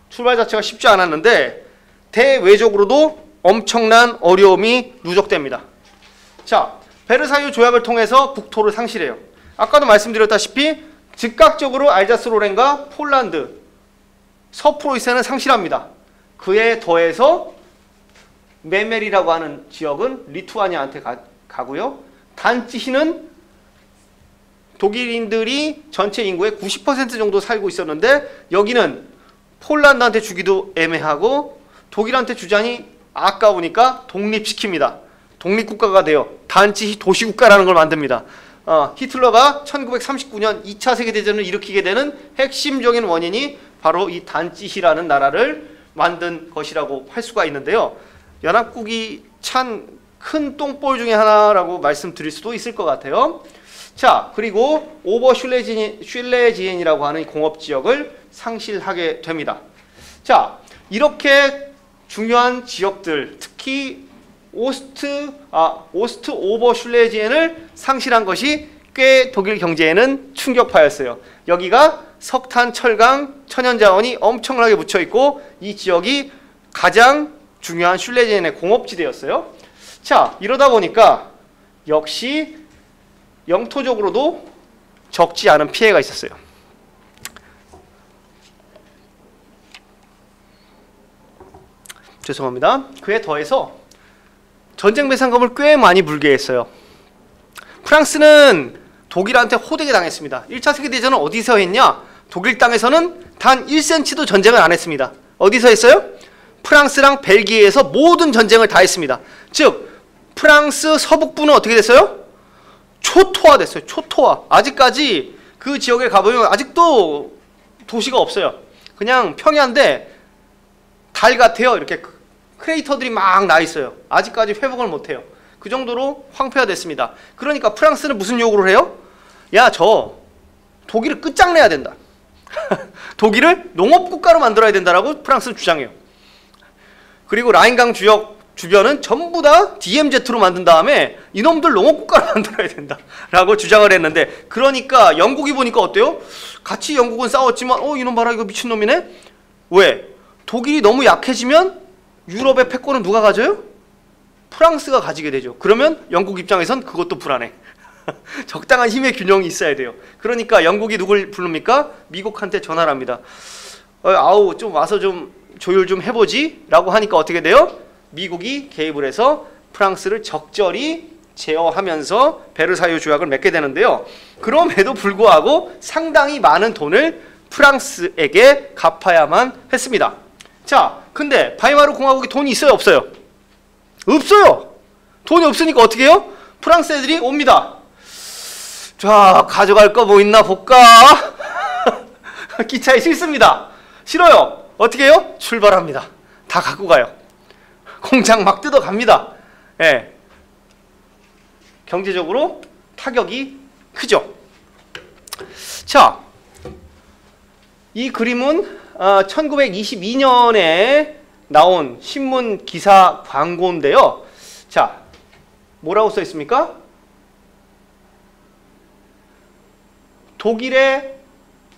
출발 자체가 쉽지 않았는데 대외적으로도 엄청난 어려움이 누적됩니다. 자, 베르사유 조약을 통해서 국토를 상실해요. 아까도 말씀드렸다시피 즉각적으로 알자스 로렌과 폴란드, 서프로이센은 상실합니다. 그에 더해서 메멜이라고 하는 지역은 리투아니아한테 가고요. 단지히는 독일인들이 전체 인구의 90% 정도 살고 있었는데 여기는 폴란드한테 주기도 애매하고 독일한테 주자니 아까우니까 독립시킵니다. 독립국가가 돼요. 단지 도시국가라는 걸 만듭니다. 히틀러가 1939년 2차 세계대전을 일으키게 되는 핵심적인 원인이 바로 이 단지히라는 나라를 만든 것이라고 할 수가 있는데요. 연합국이 찬 큰 똥볼 중에 하나라고 말씀드릴 수도 있을 것 같아요. 자, 그리고 오버슐레지엔이라고 하는 공업지역을 상실하게 됩니다. 자, 이렇게 중요한 지역들, 특히 오스트 오버슐레지엔을 상실한 것이 꽤 독일 경제에는 충격파였어요. 여기가 석탄, 철강, 천연자원이 엄청나게 묻혀있고 이 지역이 가장 중요한 슐레지엔의 공업지대였어요. 자, 이러다 보니까 역시 영토적으로도 적지 않은 피해가 있었어요. 죄송합니다. 그에 더해서 전쟁 배상금을 꽤 많이 물게 했어요. 프랑스는 독일한테 호되게 당했습니다. 1차 세계대전은 어디서 했냐? 독일 땅에서는 단 1cm도 전쟁을 안 했습니다. 어디서 했어요? 프랑스랑 벨기에에서 모든 전쟁을 다 했습니다. 즉 프랑스 서북부는 어떻게 됐어요? 초토화 됐어요. 초토화. 아직까지 그 지역에 가보면 아직도 도시가 없어요. 그냥 평야인데 달 같아요. 이렇게 크레이터들이 막 나 있어요. 아직까지 회복을 못해요. 그 정도로 황폐화됐습니다. 그러니까 프랑스는 무슨 요구를 해요? 야, 저 독일을 끝장내야 된다. 독일을 농업국가로 만들어야 된다라고 프랑스는 주장해요. 그리고 라인강 주변은 전부 다 DMZ로 만든 다음에 이놈들 농업국가로 만들어야 된다라고 주장을 했는데, 그러니까 영국이 보니까 어때요? 같이 영국은 싸웠지만 이놈 봐라, 이거 미친놈이네? 왜? 독일이 너무 약해지면 유럽의 패권은 누가 가져요? 프랑스가 가지게 되죠. 그러면 영국 입장에선 그것도 불안해. 적당한 힘의 균형이 있어야 돼요. 그러니까 영국이 누굴 부릅니까? 미국한테 전화를 합니다. 아우, 좀 와서 좀 조율 좀 해보지? 라고 하니까 어떻게 돼요? 미국이 개입을 해서 프랑스를 적절히 제어하면서 베르사유 조약을 맺게 되는데요. 그럼에도 불구하고 상당히 많은 돈을 프랑스에게 갚아야만 했습니다. 자, 근데 바이마르 공화국이 돈이 있어요, 없어요? 없어요. 돈이 없으니까 어떻게 해요? 프랑스 애들이 옵니다. 자, 가져갈 거 뭐 있나 볼까? 기차에 실습니다. 싫어요. 어떻게 해요? 출발합니다. 다 갖고 가요. 공장 막 뜯어갑니다. 예. 경제적으로 타격이 크죠. 자, 이 그림은 1922년에 나온 신문 기사 광고인데요. 자, 뭐라고 써 있습니까? 독일에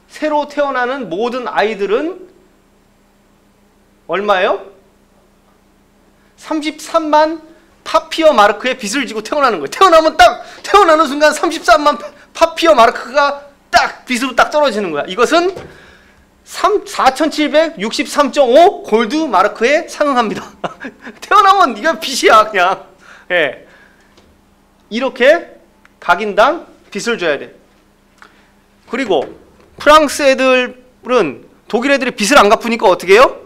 새로 태어나는 모든 아이들은 얼마예요? 33만 파피어 마르크의 빚을 지고 태어나는 거예요. 태어나는 순간 33만 파피어 마르크가 딱 빚으로 딱 떨어지는 거야. 이것은 4,763.5 골드 마르크에 상응합니다. 태어나면 이거 빚이야, 그냥. 예. 이렇게 각인당 빚을 줘야 돼. 그리고 프랑스 애들은 독일 애들이 빚을 안 갚으니까 어떻게 해요?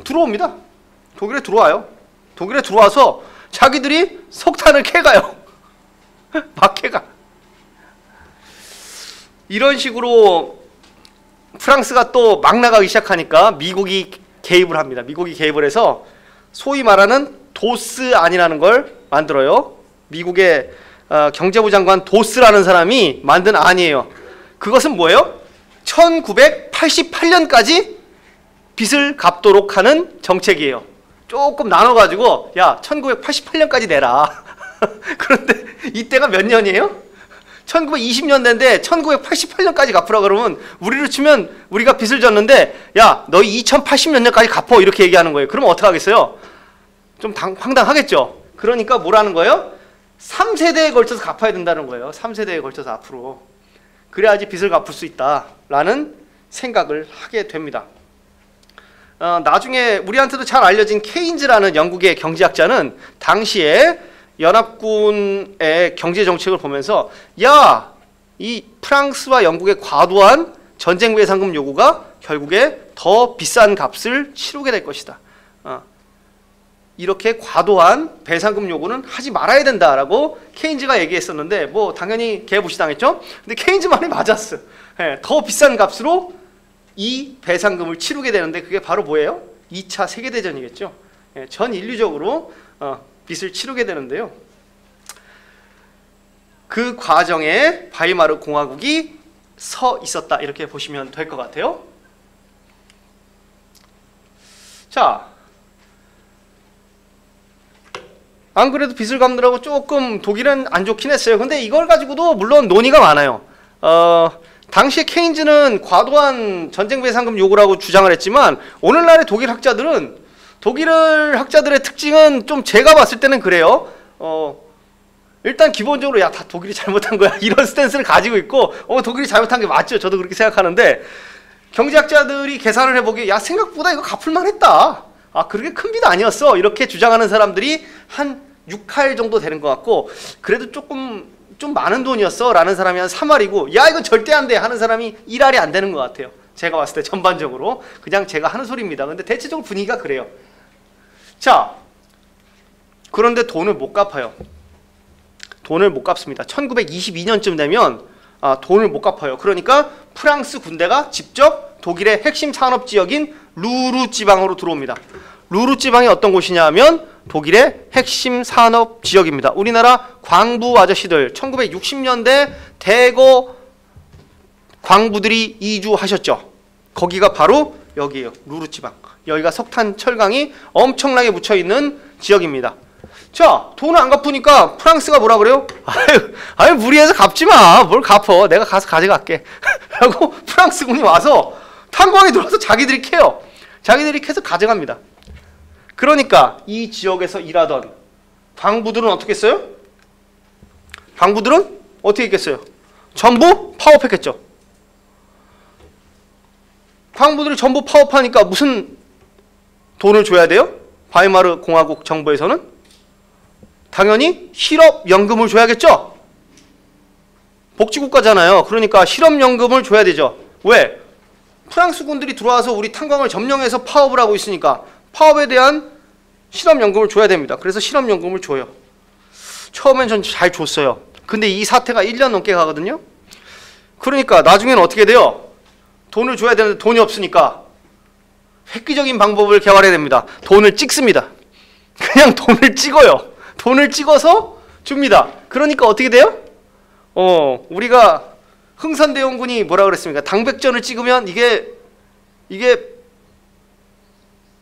들어옵니다. 독일에 들어와요. 독일에 들어와서 자기들이 석탄을 캐가요. 막 캐가. 이런 식으로 프랑스가 또 막 나가기 시작하니까 미국이 개입을 합니다. 미국이 개입을 해서 소위 말하는 도스안이라는 걸 만들어요. 미국의 경제부 장관 도스라는 사람이 만든 안이에요. 그것은 뭐예요? 1988년까지 빚을 갚도록 하는 정책이에요. 조금 나눠가지고 야 1988년까지 내라. 그런데 이때가 몇 년이에요? 1920년대인데 1988년까지 갚으라 그러면 우리로 치면 우리가 빚을 졌는데 야 너희 2080년대까지 갚어 이렇게 얘기하는 거예요. 그러면 어떡하겠어요? 좀 황당하겠죠. 그러니까 뭐라는 거예요? 3세대에 걸쳐서 갚아야 된다는 거예요. 3세대에 걸쳐서 앞으로. 그래야지 빚을 갚을 수 있다라는 생각을 하게 됩니다. 나중에 우리한테도 잘 알려진 케인즈라는 영국의 경제학자는 당시에 연합군의 경제정책을 보면서 야, 이 프랑스와 영국의 과도한 전쟁 배상금 요구가 결국에 더 비싼 값을 치르게 될 것이다. 이렇게 과도한 배상금 요구는 하지 말아야 된다라고 케인즈가 얘기했었는데 뭐 당연히 개무시당했죠. 근데 케인즈 말이 맞았어. 더 비싼 값으로 이 배상금을 치르게 되는데 그게 바로 뭐예요? 2차 세계대전이겠죠. 전 인류적으로 빚을 치르게 되는데요. 그 과정에 바이마르 공화국이 서 있었다 이렇게 보시면 될 것 같아요. 자, 안 그래도 빚을 갚느라고 조금 독일은 안 좋긴 했어요. 근데 이걸 가지고도 물론 논의가 많아요. 당시에 케인즈는 과도한 전쟁 배상금 요구라고 주장을 했지만 오늘날의 독일 학자들의 특징은 좀 제가 봤을 때는 그래요. 일단 기본적으로 야, 다 독일이 잘못한 거야 이런 스탠스를 가지고 있고 독일이 잘못한 게 맞죠. 저도 그렇게 생각하는데 경제학자들이 계산을 해보기에 야, 생각보다 이거 갚을만 했다. 그렇게 큰 빚 아니었어. 이렇게 주장하는 사람들이 한 6할 정도 되는 것 같고 그래도 좀 많은 돈이었어 라는 사람이 한 3할이고 야, 이건 절대 안 돼 하는 사람이 1할이 안 되는 것 같아요. 제가 봤을 때 전반적으로. 그냥 제가 하는 소리입니다. 근데 대체적으로 분위기가 그래요. 자, 그런데 돈을 못 갚아요. 돈을 못 갚습니다. 1922년쯤 되면 돈을 못 갚아요. 그러니까 프랑스 군대가 직접 독일의 핵심 산업지역인 루르 지방으로 들어옵니다. 루르 지방이 어떤 곳이냐 하면 독일의 핵심 산업지역입니다. 우리나라 광부 아저씨들 1960년대 대거 광부들이 이주하셨죠. 거기가 바로 여기에요. 루르 지방. 여기가 석탄 철강이 엄청나게 묻혀있는 지역입니다. 자, 돈을 안 갚으니까 프랑스가 뭐라 그래요? 아유 무리해서 갚지마. 뭘 갚어. 내가 가서 가져갈게. 라고 프랑스군이 와서 탄광에 들어와서 자기들이 캐요. 자기들이 캐서 가져갑니다. 그러니까 이 지역에서 일하던 광부들은 어떻게 했어요? 광부들은 어떻게 했겠어요? 전부 파업했겠죠. 광부들이 전부 파업하니까 무슨 돈을 줘야 돼요? 바이마르 공화국 정부에서는 당연히 실업연금을 줘야겠죠. 복지국가잖아요. 그러니까 실업연금을 줘야 되죠. 왜? 프랑스 군들이 들어와서 우리 탄광을 점령해서 파업을 하고 있으니까 파업에 대한 실업연금을 줘야 됩니다. 그래서 실업연금을 줘요. 처음엔 전 잘 줬어요. 근데 이 사태가 1년 넘게 가거든요. 그러니까 나중에는 어떻게 돼요? 돈을 줘야 되는데 돈이 없으니까 획기적인 방법을 개발해야 됩니다. 돈을 찍습니다. 그냥 돈을 찍어요. 돈을 찍어서 줍니다. 그러니까 어떻게 돼요? 우리가 흥선대원군이 뭐라 그랬습니까? 당백전을 찍으면 이게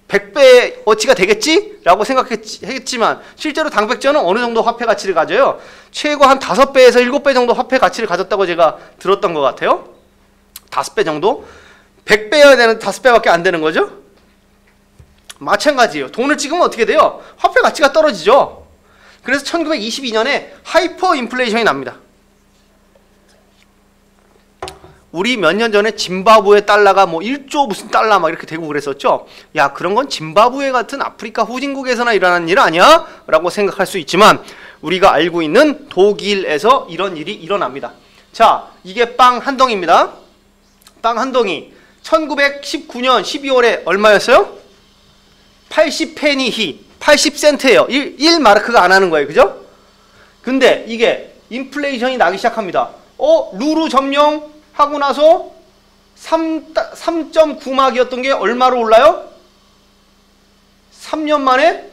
100배의 어치가 되겠지? 라고 생각했지만 실제로 당백전은 어느 정도 화폐 가치를 가져요? 최고 한 5배에서 7배 정도 화폐 가치를 가졌다고 제가 들었던 것 같아요. 5배 정도? 100배여야 되는데 5배밖에 안 되는 거죠? 마찬가지예요. 돈을 찍으면 어떻게 돼요? 화폐 가치가 떨어지죠. 그래서 1922년에 하이퍼 인플레이션이 납니다. 우리 몇 년 전에 짐바브웨 달러가 뭐 1조 무슨 달러 막 이렇게 되고 그랬었죠. 야, 그런 건 짐바브웨 같은 아프리카 후진국에서나 일어나는 일 아니야? 라고 생각할 수 있지만 우리가 알고 있는 독일에서 이런 일이 일어납니다. 자, 이게 빵 한 덩이입니다. 빵 한 덩이 1919년 12월에 얼마였어요? 80페니히 80센트예요. 1마르크가 안 하는 거예요. 그죠? 근데 이게 인플레이션이 나기 시작합니다. 루르 점령하고 나서 3.9막이었던 게 얼마로 올라요? 3년 만에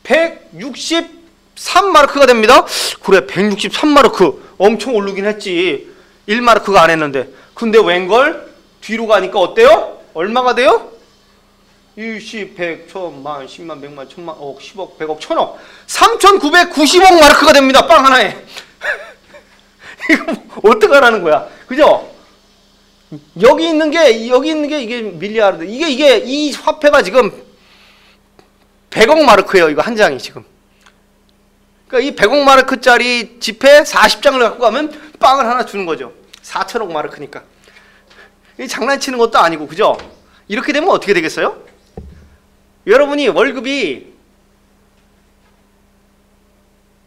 163마르크가 됩니다. 그래, 163마르크 엄청 오르긴 했지. 1마르크가 안 했는데. 근데 웬걸 뒤로 가니까 어때요? 얼마가 돼요? 10, 100, 1000만, 10만, 100만, 1000만, 억, 10억, 100억, 1000억. 3990억 마르크가 됩니다. 빵 하나에. 이거 뭐 어떡하라는 거야. 그죠? 여기 있는 게 이게 밀리아르드. 이 화폐가 지금 100억 마르크예요. 이거 한 장이 지금. 그러니까 이 100억 마르크짜리 지폐 40장을 갖고 가면 빵을 하나 주는 거죠. 4천억 마르크니까. 이 장난치는 것도 아니고, 그죠? 이렇게 되면 어떻게 되겠어요? 여러분이 월급이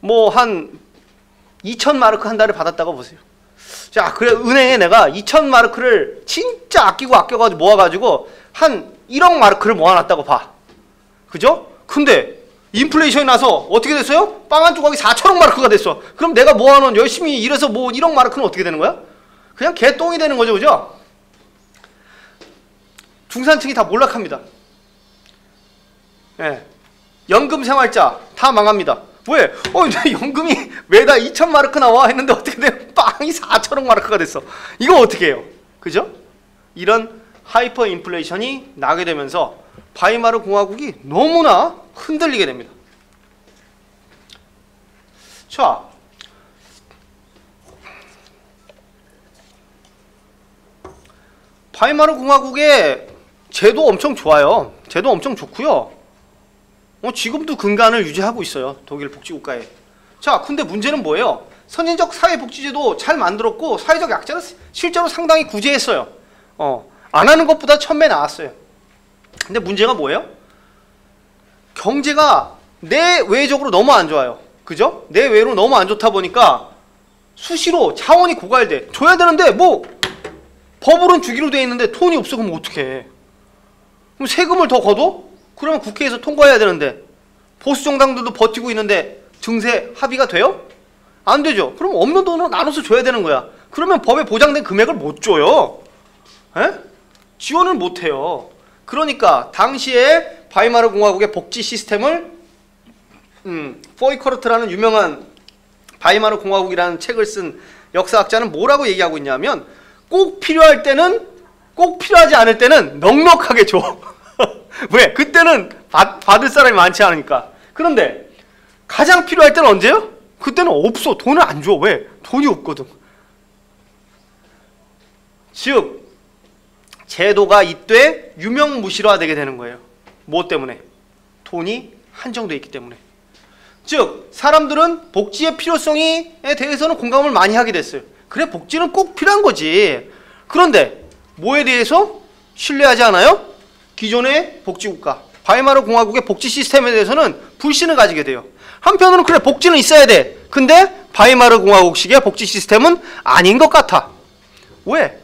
뭐 한 2000마르크 한 달에 받았다고 보세요. 자, 그래 은행에 내가 2000마르크를 진짜 아껴가지고 모아가지고 한 1억 마르크를 모아놨다고 봐. 그죠? 근데 인플레이션이 나서 어떻게 됐어요? 빵 한 조각이 4천억 마르크가 됐어. 그럼 내가 모아놓은 열심히 일해서 뭐 1억 마르크는 어떻게 되는 거야? 그냥 개똥이 되는 거죠. 그죠? 중산층이 다 몰락합니다. 예. 연금 생활자 다 망합니다. 왜? 연금이 매달 2000마르크 나와 했는데 어떻게 돼? 빵이 4천억 마르크가 됐어. 이거 어떻게 해요? 그죠? 이런 하이퍼 인플레이션이 나게 되면서 바이마르 공화국이 너무나 흔들리게 됩니다. 자, 바이마르 공화국의 제도 엄청 좋아요. 제도 엄청 좋고요. 지금도 근간을 유지하고 있어요. 독일 복지국가에. 자, 근데 문제는 뭐예요? 선진적 사회복지제도 잘 만들었고 사회적 약자는 실제로 상당히 구제했어요. 안 하는 것보다 1000배 나았어요. 근데 문제가 뭐예요? 경제가 내외적으로 너무 안 좋아요. 그죠? 내외로 너무 안 좋다 보니까 수시로 자원이 고갈돼. 줘야 되는데 뭐 법으로는 주기로 돼 있는데 돈이 없어. 그럼 어떡해? 그럼 세금을 더 걷어? 그러면 국회에서 통과해야 되는데 보수 정당들도 버티고 있는데 증세 합의가 돼요? 안 되죠. 그럼 없는 돈은 나눠서 줘야 되는 거야. 그러면 법에 보장된 금액을 못 줘요. 에? 지원을 못 해요. 그러니까 당시에 바이마르 공화국의 복지 시스템을 포이커르트라는 유명한 바이마르 공화국이라는 책을 쓴 역사학자는 뭐라고 얘기하고 있냐면 꼭 필요할 때는 꼭 필요하지 않을 때는 넉넉하게 줘. 왜? 그때는 받을 사람이 많지 않으니까. 그런데 가장 필요할 때는 언제요? 그때는 없어. 돈을 안 줘. 왜? 돈이 없거든. 즉 제도가 이때 유명무실화되게 되는 거예요. 뭐 때문에? 돈이 한정되어 있기 때문에. 즉 사람들은 복지의 필요성에 대해서는 공감을 많이 하게 됐어요. 그래, 복지는 꼭 필요한 거지. 그런데 뭐에 대해서 신뢰하지 않아요? 기존의 복지국가 바이마르 공화국의 복지 시스템에 대해서는 불신을 가지게 돼요. 한편으로는 그래, 복지는 있어야 돼. 근데 바이마르 공화국식의 복지 시스템은 아닌 것 같아. 왜?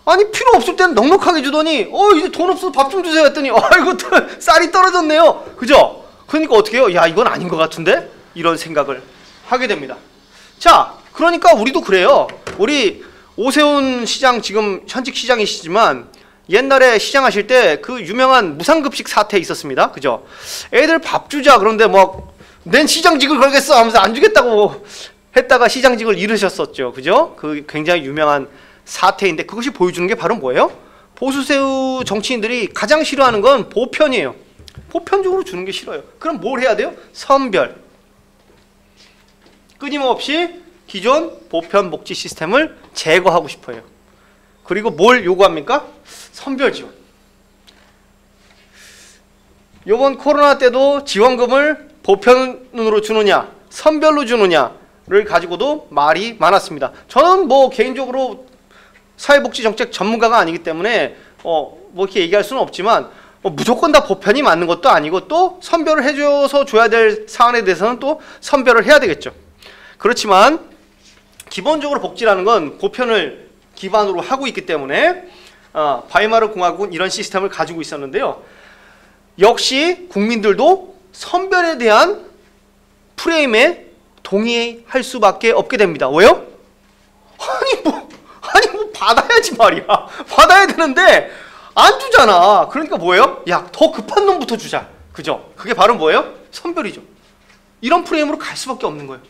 아니 필요 없을 때는 넉넉하게 주더니 이제 돈 없어서 밥 좀 주세요 했더니 아이고 쌀이 떨어졌네요. 그죠? 그러니까 어떻게 해요? 야, 이건 아닌 것 같은데? 이런 생각을 하게 됩니다. 자, 그러니까 우리도 그래요. 우리 오세훈 시장 지금 현직 시장이시지만 옛날에 시장하실 때 그 유명한 무상급식 사태 있었습니다. 그죠? 애들 밥 주자. 그런데 뭐 낸 시장직을 걸겠어 하면서 안 주겠다고 했다가 시장직을 잃으셨었죠. 그죠? 그 굉장히 유명한 사태인데 그것이 보여주는 게 바로 뭐예요? 보수세우 정치인들이 가장 싫어하는 건 보편이에요. 보편적으로 주는 게 싫어요. 그럼 뭘 해야 돼요? 선별. 끊임없이 기존 보편 복지 시스템을 제거하고 싶어요. 그리고 뭘 요구합니까? 선별 지원. 요번 코로나 때도 지원금을 보편으로 주느냐 선별로 주느냐를 가지고도 말이 많았습니다. 저는 뭐 개인적으로 사회복지정책 전문가가 아니기 때문에 뭐 이렇게 얘기할 수는 없지만 무조건 다 보편이 맞는 것도 아니고 또 선별을 해줘서 줘야 될 사안에 대해서는 또 선별을 해야 되겠죠. 그렇지만 기본적으로 복지라는 건 보편을 기반으로 하고 있기 때문에 바이마르 공화국은 이런 시스템을 가지고 있었는데요. 역시 국민들도 선별에 대한 프레임에 동의할 수밖에 없게 됩니다. 왜요? 아니 뭐 받아야지 말이야. 받아야 되는데 안 주잖아. 그러니까 뭐예요? 야, 더 급한 놈부터 주자. 그죠? 그게 바로 뭐예요? 선별이죠. 이런 프레임으로 갈 수밖에 없는 거예요.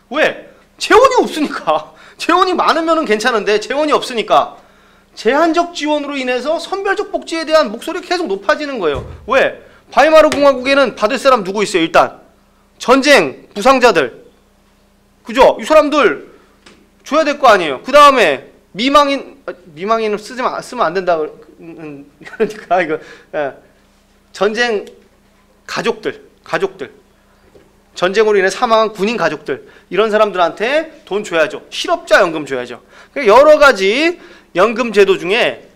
왜? 재원이 없으니까. 재원이 많으면 괜찮은데 재원이 없으니까 제한적 지원으로 인해서 선별적 복지에 대한 목소리가 계속 높아지는 거예요. 왜? 바이마르 공화국에는 받을 사람 누구 있어요? 일단 전쟁 부상자들, 그죠? 이 사람들 줘야 될 거 아니에요. 그 다음에 미망인은 쓰면 안 된다. 그러니까 이거 전쟁 가족들, 전쟁으로 인해 사망한 군인 가족들, 이런 사람들한테 돈 줘야죠. 실업자 연금 줘야죠. 그러니까 여러 가지 연금 제도 중에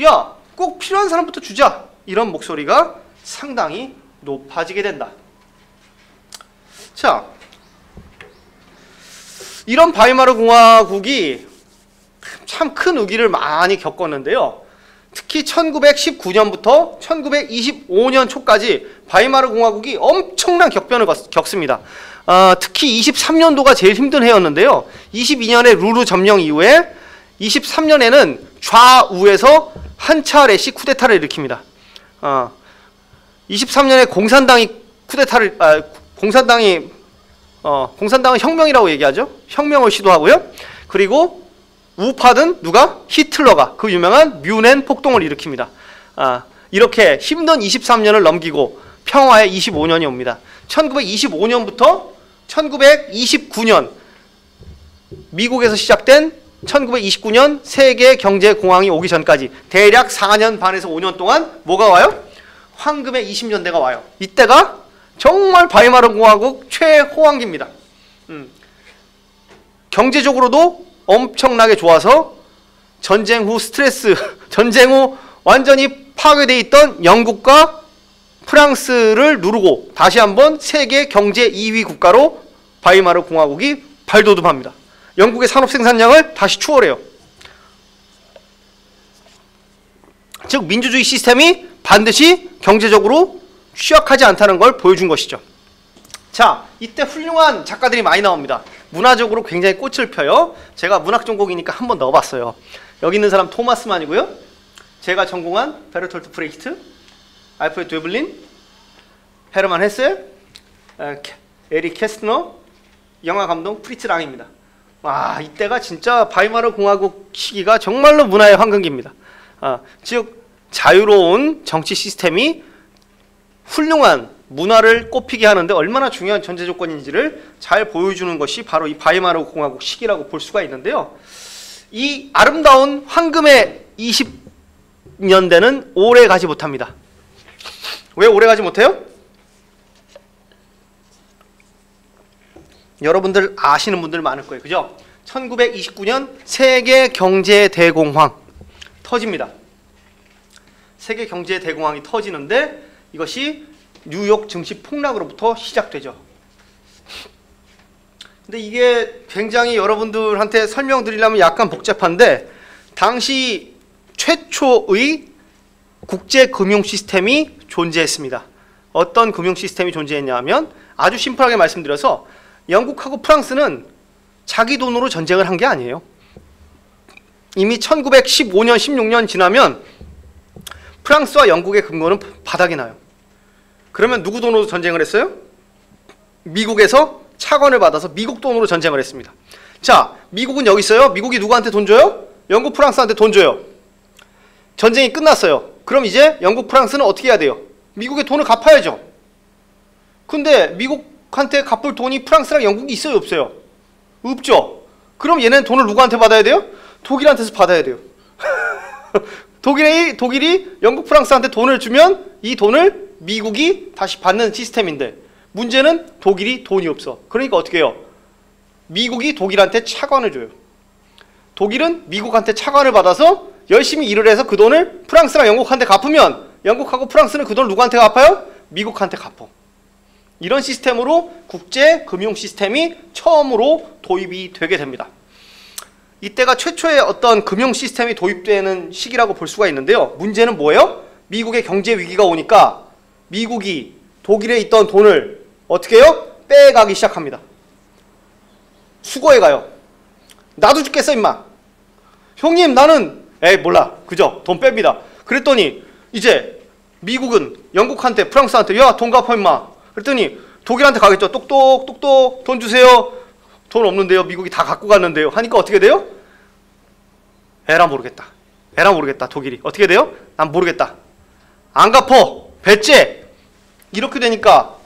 야, 꼭 필요한 사람부터 주자, 이런 목소리가 상당히 높아지게 된다. 자, 이런 바이마르 공화국이 참 큰 위기를 많이 겪었는데요. 특히 1919년부터 1925년 초까지 바이마르 공화국이 엄청난 격변을 겪습니다. 특히 23년도가 제일 힘든 해였는데요. 22년에 루르 점령 이후에 23년에는 좌우에서 한 차례씩 쿠데타를 일으킵니다. 23년에 공산당이 공산당은 혁명이라고 얘기하죠. 혁명을 시도하고요. 그리고 우파든 누가? 히틀러가 그 유명한 뮌헨 폭동을 일으킵니다. 이렇게 힘든 23년을 넘기고 평화의 25년이 옵니다. 1925년부터 1929년 미국에서 시작된 1929년 세계경제공황이 오기 전까지 대략 4년 반에서 5년 동안 뭐가 와요? 황금의 20년대가 와요. 이때가 정말 바이마르 공화국 최호황기입니다. 경제적으로도 엄청나게 좋아서 전쟁 후 완전히 파괴되어 있던 영국과 프랑스를 누르고 다시 한번 세계 경제 2위 국가로 바이마르 공화국이 발돋움합니다. 영국의 산업 생산량을 다시 추월해요. 즉 민주주의 시스템이 반드시 경제적으로 취약하지 않다는 걸 보여준 것이죠. 자, 이때 훌륭한 작가들이 많이 나옵니다. 문화적으로 굉장히 꽃을 펴요. 제가 문학 전공이니까 한번 넣어봤어요. 여기 있는 사람 토마스만이고요. 제가 전공한 베르톨트 프레히트, 알프레드 드웨블린, 헤르만 헤세, 에릭 캐스트너, 영화 감독 프리츠 랑입니다. 와, 이때가 진짜 바이마르 공화국 시기가 정말로 문화의 황금기입니다. 즉 자유로운 정치 시스템이 훌륭한 문화를 꽃피게 하는데 얼마나 중요한 전제 조건인지를 잘 보여주는 것이 바로 이 바이마르 공화국 시기라고 볼 수가 있는데요. 이 아름다운 황금의 20년대는 오래 가지 못합니다. 왜 오래 가지 못해요? 여러분들 아시는 분들 많을 거예요. 그죠? 1929년 세계경제대공황 터집니다. 세계경제대공황이 터지는데 이것이 뉴욕 증시 폭락으로부터 시작되죠. 근데 이게 굉장히 여러분들한테 설명드리려면 약간 복잡한데 당시 최초의 국제 금융 시스템이 존재했습니다. 어떤 금융 시스템이 존재했냐 하면 아주 심플하게 말씀드려서 영국하고 프랑스는 자기 돈으로 전쟁을 한 게 아니에요. 이미 1915년, 16년 지나면 프랑스와 영국의 금고는 바닥이 나요. 그러면 누구 돈으로 전쟁을 했어요? 미국에서 차관을 받아서 미국 돈으로 전쟁을 했습니다. 자, 미국은 여기 있어요. 미국이 누구한테 돈 줘요? 영국, 프랑스한테 돈 줘요. 전쟁이 끝났어요. 그럼 이제 영국, 프랑스는 어떻게 해야 돼요? 미국의 돈을 갚아야죠. 근데 미국한테 갚을 돈이 프랑스랑 영국이 있어요, 없어요? 없죠. 그럼 얘네는 돈을 누구한테 받아야 돼요? 독일한테서 받아야 돼요. 독일이 영국, 프랑스한테 돈을 주면 이 돈을 미국이 다시 받는 시스템인데 문제는 독일이 돈이 없어. 그러니까 어떻게 해요? 미국이 독일한테 차관을 줘요. 독일은 미국한테 차관을 받아서 열심히 일을 해서 그 돈을 프랑스랑 영국한테 갚으면 영국하고 프랑스는 그 돈을 누구한테 갚아요? 미국한테 갚어. 이런 시스템으로 국제 금융 시스템이 처음으로 도입이 되게 됩니다. 이때가 최초의 어떤 금융 시스템이 도입되는 시기라고 볼 수가 있는데요. 문제는 뭐예요? 미국의 경제 위기가 오니까 미국이 독일에 있던 돈을 어떻게 해요? 빼가기 시작합니다. 수거해 가요. 나도 죽겠어 임마. 형님 나는 에이 몰라. 그죠? 돈 뺍니다. 그랬더니 이제 미국은 영국한테 프랑스한테 야 돈 갚아 임마. 그랬더니 독일한테 가겠죠. 똑똑 돈 주세요. 돈 없는데요. 미국이 다 갖고 갔는데요. 하니까 어떻게 돼요? 에라 모르겠다. 독일이 어떻게 돼요? 난 모르겠다. 안 갚어. 배째. 이렇게 되니까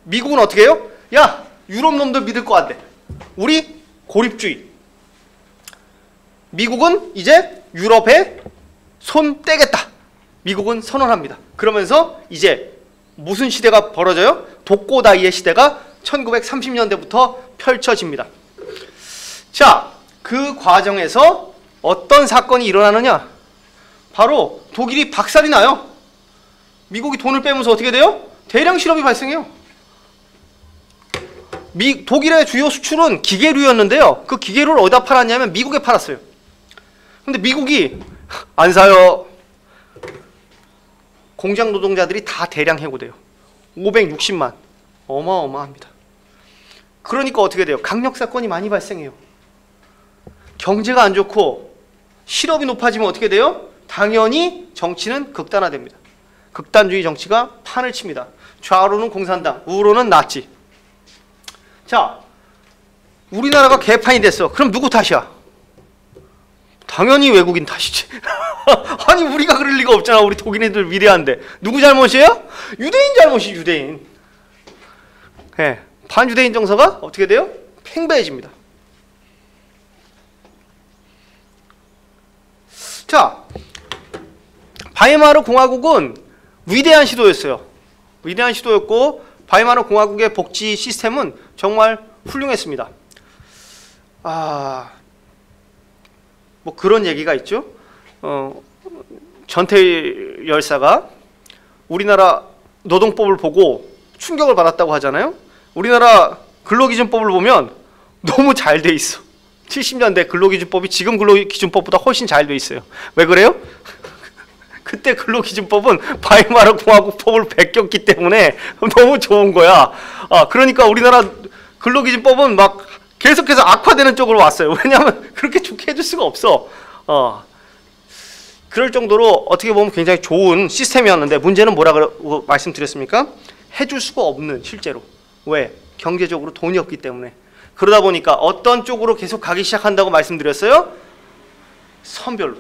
미국은 어떻게 해요? 야 유럽 놈들 믿을 거 안 돼. 우리 고립주의. 미국은 이제 유럽에 손 떼겠다. 미국은 선언합니다. 그러면서 이제 무슨 시대가 벌어져요? 독고다이의 시대가 1930년대부터 펼쳐집니다. 자, 그 과정에서 어떤 사건이 일어나느냐? 바로 독일이 박살이 나요. 미국이 돈을 빼면서 어떻게 돼요? 대량 실업이 발생해요. 독일의 주요 수출은 기계류였는데요. 그 기계류를 어디다 팔았냐면 미국에 팔았어요. 근데 미국이 안 사요. 공장 노동자들이 다 대량 해고돼요. 560만. 어마어마합니다. 그러니까 어떻게 돼요? 강력사건이 많이 발생해요. 경제가 안 좋고 실업이 높아지면 어떻게 돼요? 당연히 정치는 극단화됩니다. 극단주의 정치가 판을 칩니다. 좌우로는 공산당, 우로는 나치. 자, 우리나라가 개판이 됐어. 그럼 누구 탓이야? 당연히 외국인 탓이지. 아니 우리가 그럴 리가 없잖아. 우리 독일인들 위대한데. 누구 잘못이에요? 유대인 잘못이 유대인. 네, 반유대인 정서가 어떻게 돼요? 팽배해집니다. 자, 바이마르 공화국은 위대한 시도였어요. 위대한 시도였고 바이마르 공화국의 복지 시스템은 정말 훌륭했습니다. 뭐 그런 얘기가 있죠. 전태일 열사가 우리나라 노동법을 보고 충격을 받았다고 하잖아요. 우리나라 근로기준법을 보면 너무 잘 돼 있어. 70년대 근로기준법이 지금 근로기준법보다 훨씬 잘 돼 있어요. 왜 그래요? 그때 근로기준법은 바이마르 공화국법을 베꼈기 때문에 너무 좋은 거야. 그러니까 우리나라 근로기준법은 막 계속해서 악화되는 쪽으로 왔어요. 왜냐하면 그렇게 좋게 해줄 수가 없어. 그럴 정도로 어떻게 보면 굉장히 좋은 시스템이었는데 문제는 뭐라고 말씀드렸습니까? 해줄 수가 없는, 실제로. 왜? 경제적으로 돈이 없기 때문에. 그러다 보니까 어떤 쪽으로 계속 가기 시작한다고 말씀드렸어요? 선별로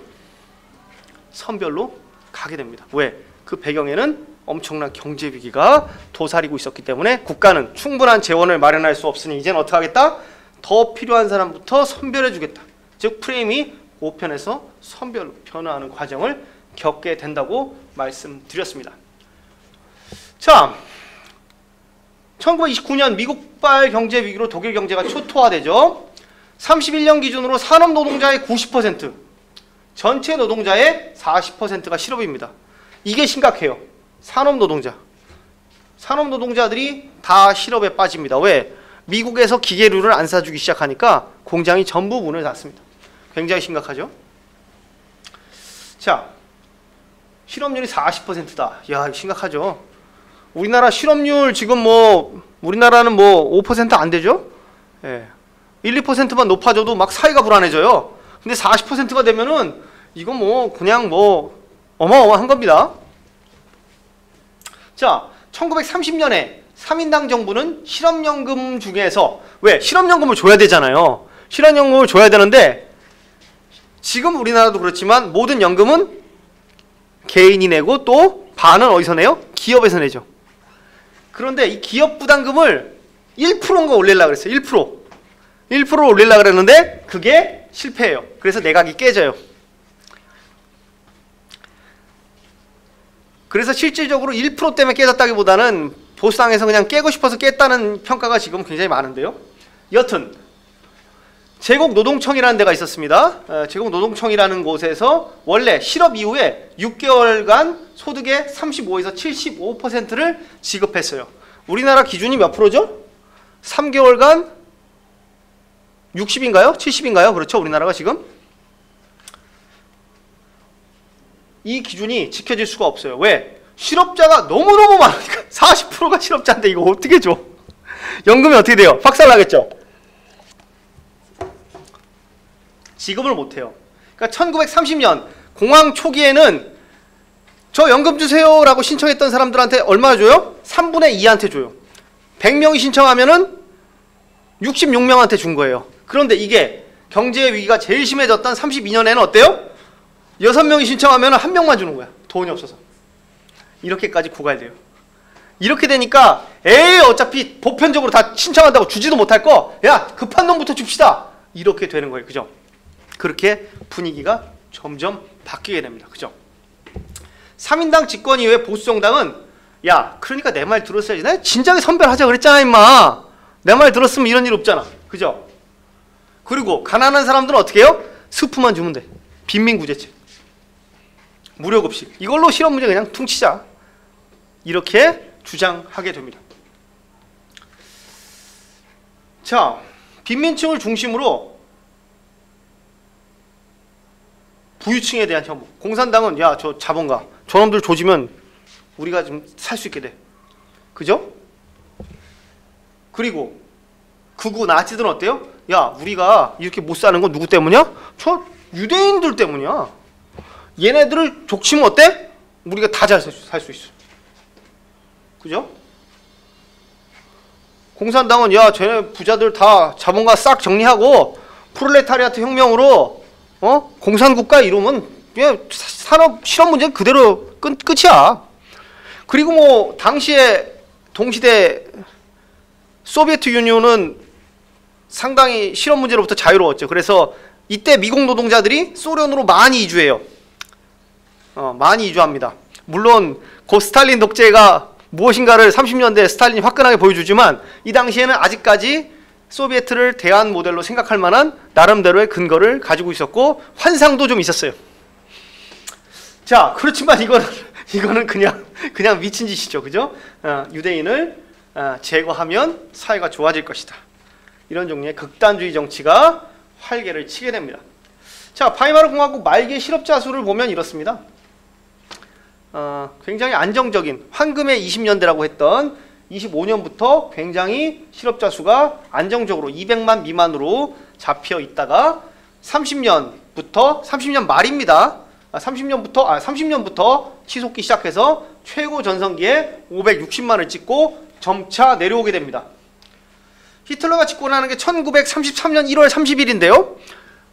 가게 됩니다. 왜? 그 배경에는 엄청난 경제 위기가 도사리고 있었기 때문에 국가는 충분한 재원을 마련할 수 없으니 이제는 어떻게 하겠다? 더 필요한 사람부터 선별해 주겠다. 즉 프레임이 우편에서 선별로 변화하는 과정을 겪게 된다고 말씀드렸습니다. 자, 1929년 미국발 경제 위기로 독일 경제가 초토화되죠. 31년 기준으로 산업 노동자의 90%, 전체 노동자의 40%가 실업입니다. 이게 심각해요. 산업 노동자들이 다 실업에 빠집니다. 왜? 미국에서 기계류를 안 사주기 시작하니까 공장이 전부 문을 닫습니다. 굉장히 심각하죠. 자, 실업률이 40%다. 야, 심각하죠. 우리나라 실업률 지금 우리나라는 5% 안 되죠? 예. 1, 2%만 높아져도 막 사회가 불안해져요. 근데 40%가 되면은 이거 그냥 어마어마한 겁니다. 자, 1930년에 3인당 정부는 실업연금 중에서, 왜? 실업연금을 줘야 되잖아요. 실업연금을 줘야 되는데 지금 우리나라도 그렇지만 모든 연금은 개인이 내고 또 반은 어디서 내요? 기업에서 내죠. 그런데 이 기업 부담금을 1%인가 올리려고 그랬어요. 1%를 올리려고 그랬는데 그게 실패해요. 그래서 내각이 깨져요. 그래서 실질적으로 1% 때문에 깨졌다기보다는 보수당에서 그냥 깨고 싶어서 깼다는 평가가 지금 굉장히 많은데요. 여튼 제국노동청이라는 데가 있었습니다. 제국노동청이라는 곳에서 원래 실업 이후에 6개월간 소득의 35에서 75%를 지급했어요. 우리나라 기준이 몇 프로죠? 3개월간 60인가요? 70인가요? 그렇죠? 우리나라가 지금? 이 기준이 지켜질 수가 없어요. 왜? 실업자가 너무너무 많으니까. 40%가 실업자인데 이거 어떻게 줘? 연금이 어떻게 돼요? 박살나겠죠? 지급을 못해요. 그러니까 1930년 공황 초기에는 저 연금 주세요 라고 신청했던 사람들한테 얼마 줘요? 3분의 2한테 줘요. 100명이 신청하면은 66명한테 준 거예요. 그런데 이게 경제 위기가 제일 심해졌던 32년에는 어때요? 6명이 신청하면 1명만 주는 거야. 돈이 없어서. 이렇게까지 고갈돼요. 이렇게 되니까 에이 어차피 보편적으로 다 신청한다고 주지도 못할 거 야 급한 놈부터 줍시다. 이렇게 되는 거예요. 그죠? 그렇게 분위기가 점점 바뀌게 됩니다. 그죠? 3인당 집권 이후에 보수정당은 야 그러니까 내 말 들었어야지. 내가 진작에 선별하자 그랬잖아 임마. 내 말 들었으면 이런 일 없잖아. 그죠? 그리고 가난한 사람들은 어떻게 해요? 스프만 주면 돼. 빈민구제책. 무료급식. 이걸로 실업 문제 그냥 퉁치자. 이렇게 주장하게 됩니다. 자, 빈민층을 중심으로 부유층에 대한 혐오. 공산당은 야, 저 자본가, 저놈들 조지면 우리가 좀 살 수 있게 돼. 그죠? 그리고 극우 나치들은 어때요? 야, 우리가 이렇게 못 사는 건 누구 때문이야? 저 유대인들 때문이야. 얘네들을 족치면 어때? 우리가 다 잘 살 수 있어. 그죠? 공산당은 야, 쟤네 부자들 다 자본가 싹 정리하고 프롤레타리아트 혁명으로 공산국가 이루면 그냥 산업 실업 문제 그대로 끝이야. 그리고 뭐 당시에 동시대 소비에트 유니온은 상당히 실업 문제로부터 자유로웠죠. 그래서 이때 미국 노동자들이 소련으로 많이 이주해요. 많이 이주합니다. 물론 고 스탈린 독재가 무엇인가를 30년대 스탈린이 화끈하게 보여주지만 이 당시에는 아직까지 소비에트를 대안 모델로 생각할 만한 나름대로의 근거를 가지고 있었고 환상도 좀 있었어요. 자, 그렇지만 이거는 그냥 미친 짓이죠. 그죠? 유대인을 제거하면 사회가 좋아질 것이다. 이런 종류의 극단주의 정치가 활개를 치게 됩니다. 자, 바이마르 공화국 말기의 실업자 수를 보면 이렇습니다. 굉장히 안정적인 황금의 20년대라고 했던 25년부터 굉장히 실업자 수가 안정적으로 200만 미만으로 잡혀 있다가 30년 말입니다. 30년부터 치솟기 시작해서 최고 전성기에 560만을 찍고 점차 내려오게 됩니다. 히틀러가 집권하는 게 1933년 1월 30일인데요.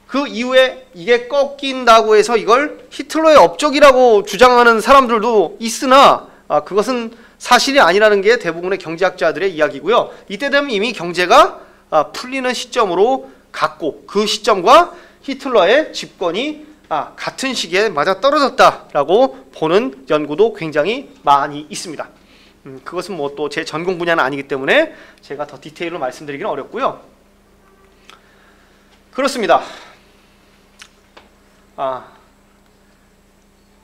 그 이후에 이게 꺾인다고 해서 이걸 히틀러의 업적이라고 주장하는 사람들도 있으나 그것은 사실이 아니라는 게 대부분의 경제학자들의 이야기고요. 이때 되면 이미 경제가 풀리는 시점으로 갔고 그 시점과 히틀러의 집권이 같은 시기에 맞아떨어졌다라고 보는 연구도 굉장히 많이 있습니다. 그것은 뭐 또 제 전공 분야는 아니기 때문에 제가 더 디테일로 말씀드리기는 어렵고요. 그렇습니다.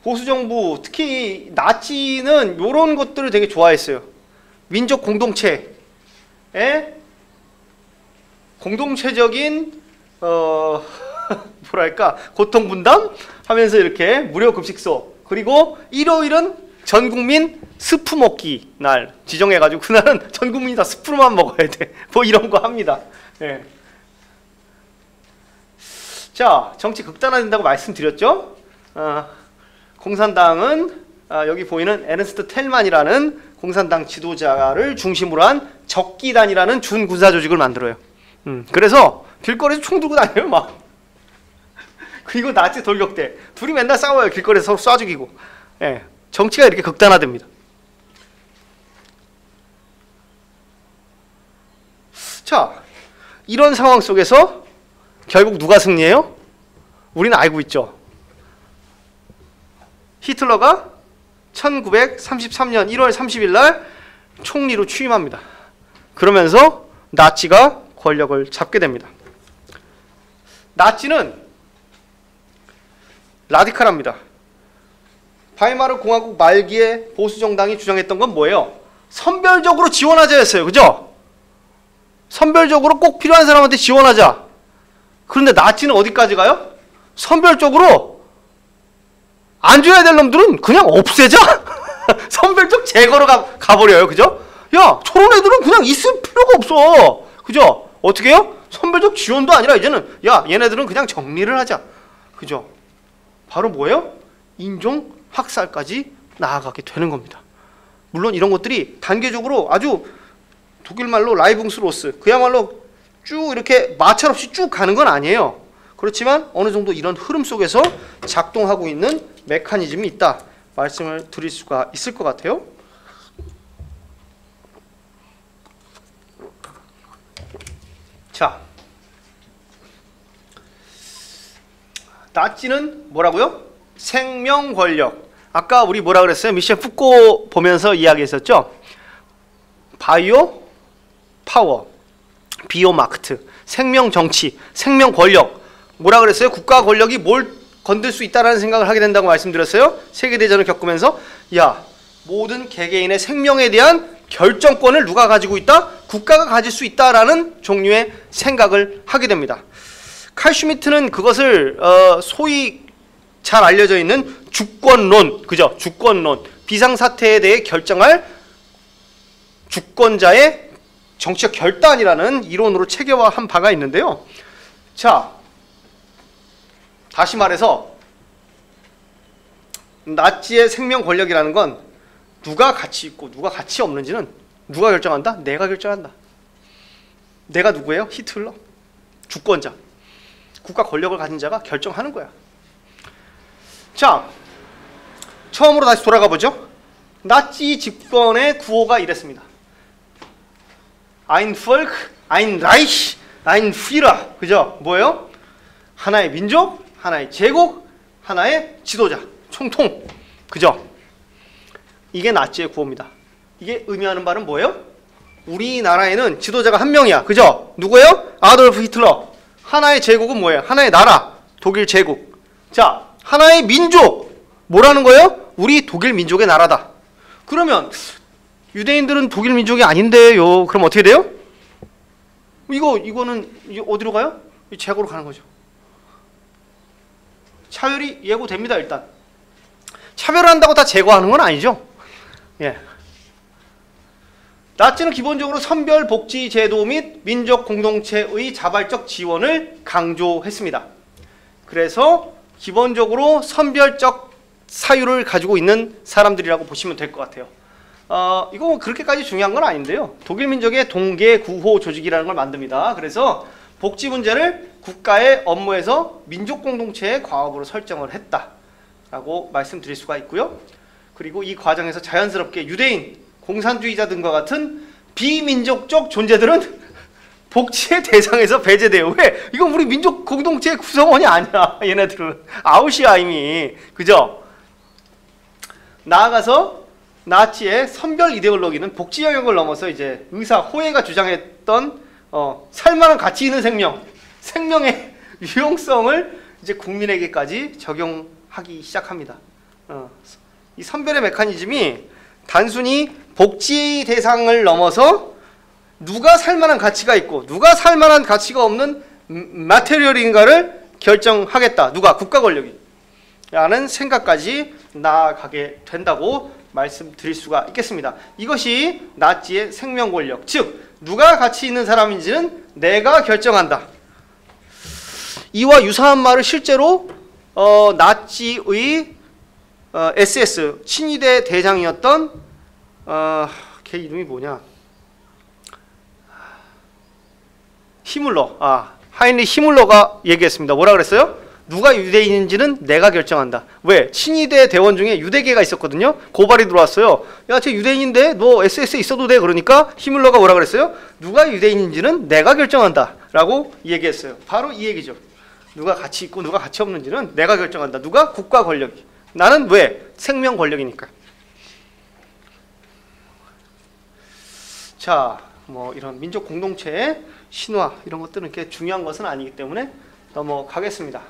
보수정부, 특히 나치는 이런 것들을 되게 좋아했어요. 민족 공동체에 공동체적인 뭐랄까 고통분담 하면서 이렇게 무료급식소, 그리고 일요일은 전국민 스프 먹기 날 지정해가지고 그날은 전국민이 다 스프로만 먹어야 돼. 뭐 이런 거 합니다. 예. 자, 정치 극단화된다고 말씀드렸죠. 공산당은 여기 보이는 에르스트 텔만이라는 공산당 지도자를 중심으로 한 적기단이라는 준군사 조직을 만들어요. 그래서 길거리에서 총 들고 다녀요 막. 그리고 나치 돌격대 둘이 맨날 싸워요. 길거리에서 서로 쏴 죽이고. 예, 정치가 이렇게 극단화됩니다. 자, 이런 상황 속에서 결국 누가 승리해요? 우리는 알고 있죠. 히틀러가 1933년 1월 30일 날 총리로 취임합니다. 그러면서 나치가 권력을 잡게 됩니다. 나치는 라디칼합니다. 바이마르 공화국 말기에 보수정당이 주장했던 건 뭐예요? 선별적으로 지원하자였어요. 그죠? 선별적으로 꼭 필요한 사람한테 지원하자. 그런데 나치는 어디까지 가요? 선별적으로 안 줘야 될 놈들은 그냥 없애자. 선별적 제거로 가버려요. 그죠? 야, 저런 애들은 그냥 있을 필요가 없어. 그죠? 어떻게 해요? 선별적 지원도 아니라 이제는 야, 얘네들은 그냥 정리를 하자. 그죠? 바로 뭐예요? 인종 학살까지 나아가게 되는 겁니다. 물론 이런 것들이 단계적으로 아주 독일말로 라이붕스로스 그야말로 쭉 이렇게 마찰 없이 쭉 가는 건 아니에요. 그렇지만 어느 정도 이런 흐름 속에서 작동하고 있는 메커니즘이 있다 말씀을 드릴 수가 있을 것 같아요. 자, 나치는 뭐라고요? 생명 권력. 아까 우리 뭐라 그랬어요? 미셸 푸코 보면서 이야기했었죠. 바이오 파워, 비오 마크트, 생명 정치, 생명 권력. 뭐라 그랬어요? 국가 권력이 뭘 건들 수 있다라는 생각을 하게 된다고 말씀드렸어요. 세계대전을 겪으면서 야, 모든 개개인의 생명에 대한 결정권을 누가 가지고 있다? 국가가 가질 수 있다라는 종류의 생각을 하게 됩니다. 칼 슈미트는 그것을 소위 잘 알려져 있는 주권론, 그죠? 주권론, 비상사태에 대해 결정할 주권자의 정치적 결단이라는 이론으로 체계화한 바가 있는데요. 자, 다시 말해서 나치의 생명 권력이라는 건 누가 가치 있고 누가 가치 없는지는 누가 결정한다? 내가 결정한다. 내가 누구예요? 히틀러. 주권자. 국가 권력을 가진 자가 결정하는 거야. 자, 처음으로 다시 돌아가 보죠. 나치 집권의 구호가 이랬습니다. Ein Volk, ein Reich, ein Führer. 그죠? 뭐예요? 하나의 민족, 하나의 제국, 하나의 지도자, 총통. 그죠? 이게 나치의 구호입니다. 이게 의미하는 바는 뭐예요? 우리나라에는 지도자가 한 명이야. 그죠? 누구예요? 아돌프 히틀러. 하나의 제국은 뭐예요? 하나의 나라, 독일 제국. 자, 하나의 민족. 뭐라는 거예요? 우리 독일 민족의 나라다. 그러면 유대인들은 독일 민족이 아닌데요. 그럼 어떻게 돼요? 이거는 어디로 가요? 제국으로 가는 거죠. 차별이 예고됩니다. 일단 차별한다고 다 제거하는 건 아니죠. 예. 나치는 기본적으로 선별 복지 제도 및 민족 공동체의 자발적 지원을 강조했습니다. 그래서 기본적으로 선별적 사유를 가지고 있는 사람들이라고 보시면 될 것 같아요. 이거 뭐 그렇게까지 중요한 건 아닌데요. 독일 민족의 동계 구호 조직이라는 걸 만듭니다. 그래서 복지 문제를 국가의 업무에서 민족 공동체의 과업으로 설정을 했다라고 말씀드릴 수가 있고요. 그리고 이 과정에서 자연스럽게 유대인, 공산주의자 등과 같은 비민족적 존재들은 복지의 대상에서 배제돼요. 왜? 이건 우리 민족 공동체의 구성원이 아니야. 얘네들은 아웃이야 이미. 그죠? 나아가서 나치의 선별 이데올로기는 복지 영역을 넘어서 이제 의사 호에가 주장했던 살만한 가치 있는 생명의 유용성을 이제 국민에게까지 적용하기 시작합니다. 이 선별의 메커니즘이 단순히 복지 대상을 넘어서 누가 살만한 가치가 있고 누가 살만한 가치가 없는 마테리얼인가를 결정하겠다. 누가? 국가 권력이. 라는 생각까지 나아가게 된다고 말씀드릴 수가 있겠습니다. 이것이 나치의 생명 권력, 즉 누가 가치 있는 사람인지는 내가 결정한다. 이와 유사한 말을 실제로 나치의 SS 친위대 대장이었던 걔 이름이 뭐냐? 히물러. 하인리 히물러가 얘기했습니다. 뭐라 그랬어요? 누가 유대인인지는 내가 결정한다. 왜? 친위대 대원 중에 유대계가 있었거든요. 고발이 들어왔어요. 야, 쟤 유대인인데 너 SS에 있어도 돼. 그러니까 히물러가 뭐라 그랬어요? 누가 유대인인지는 내가 결정한다 라고 얘기했어요. 바로 이 얘기죠. 누가 가치 있고 누가 가치 없는지는 내가 결정한다. 누가? 국가 권력이. 나는 왜? 생명 권력이니까. 자, 뭐 이런 민족 공동체의 신화 이런 것들은 이렇게 중요한 것은 아니기 때문에 넘어가겠습니다.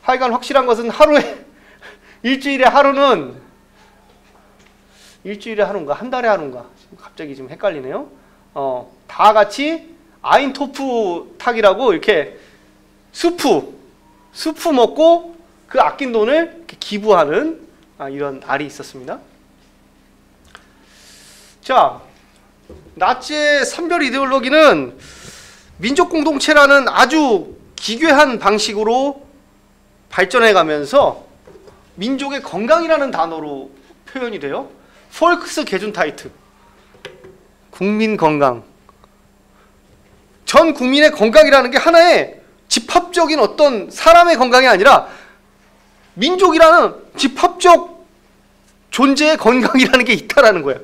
하여간 확실한 것은 일주일에 하루인가 한 달에 하루인가 갑자기 지금 헷갈리네요. 다 같이 아인토프 탁이라고 이렇게 수프 먹고 그 아낀 돈을 이렇게 기부하는 이런 날이 있었습니다. 자, 나치의 선별 이데올로기는 민족 공동체라는 아주 기괴한 방식으로 발전해 가면서 민족의 건강이라는 단어로 표현이 돼요. Volksgesundheit. 국민 건강. 전 국민의 건강이라는 게 하나의 집합적인 어떤 사람의 건강이 아니라 민족이라는 집합적 존재의 건강이라는 게 있다라는 거예요.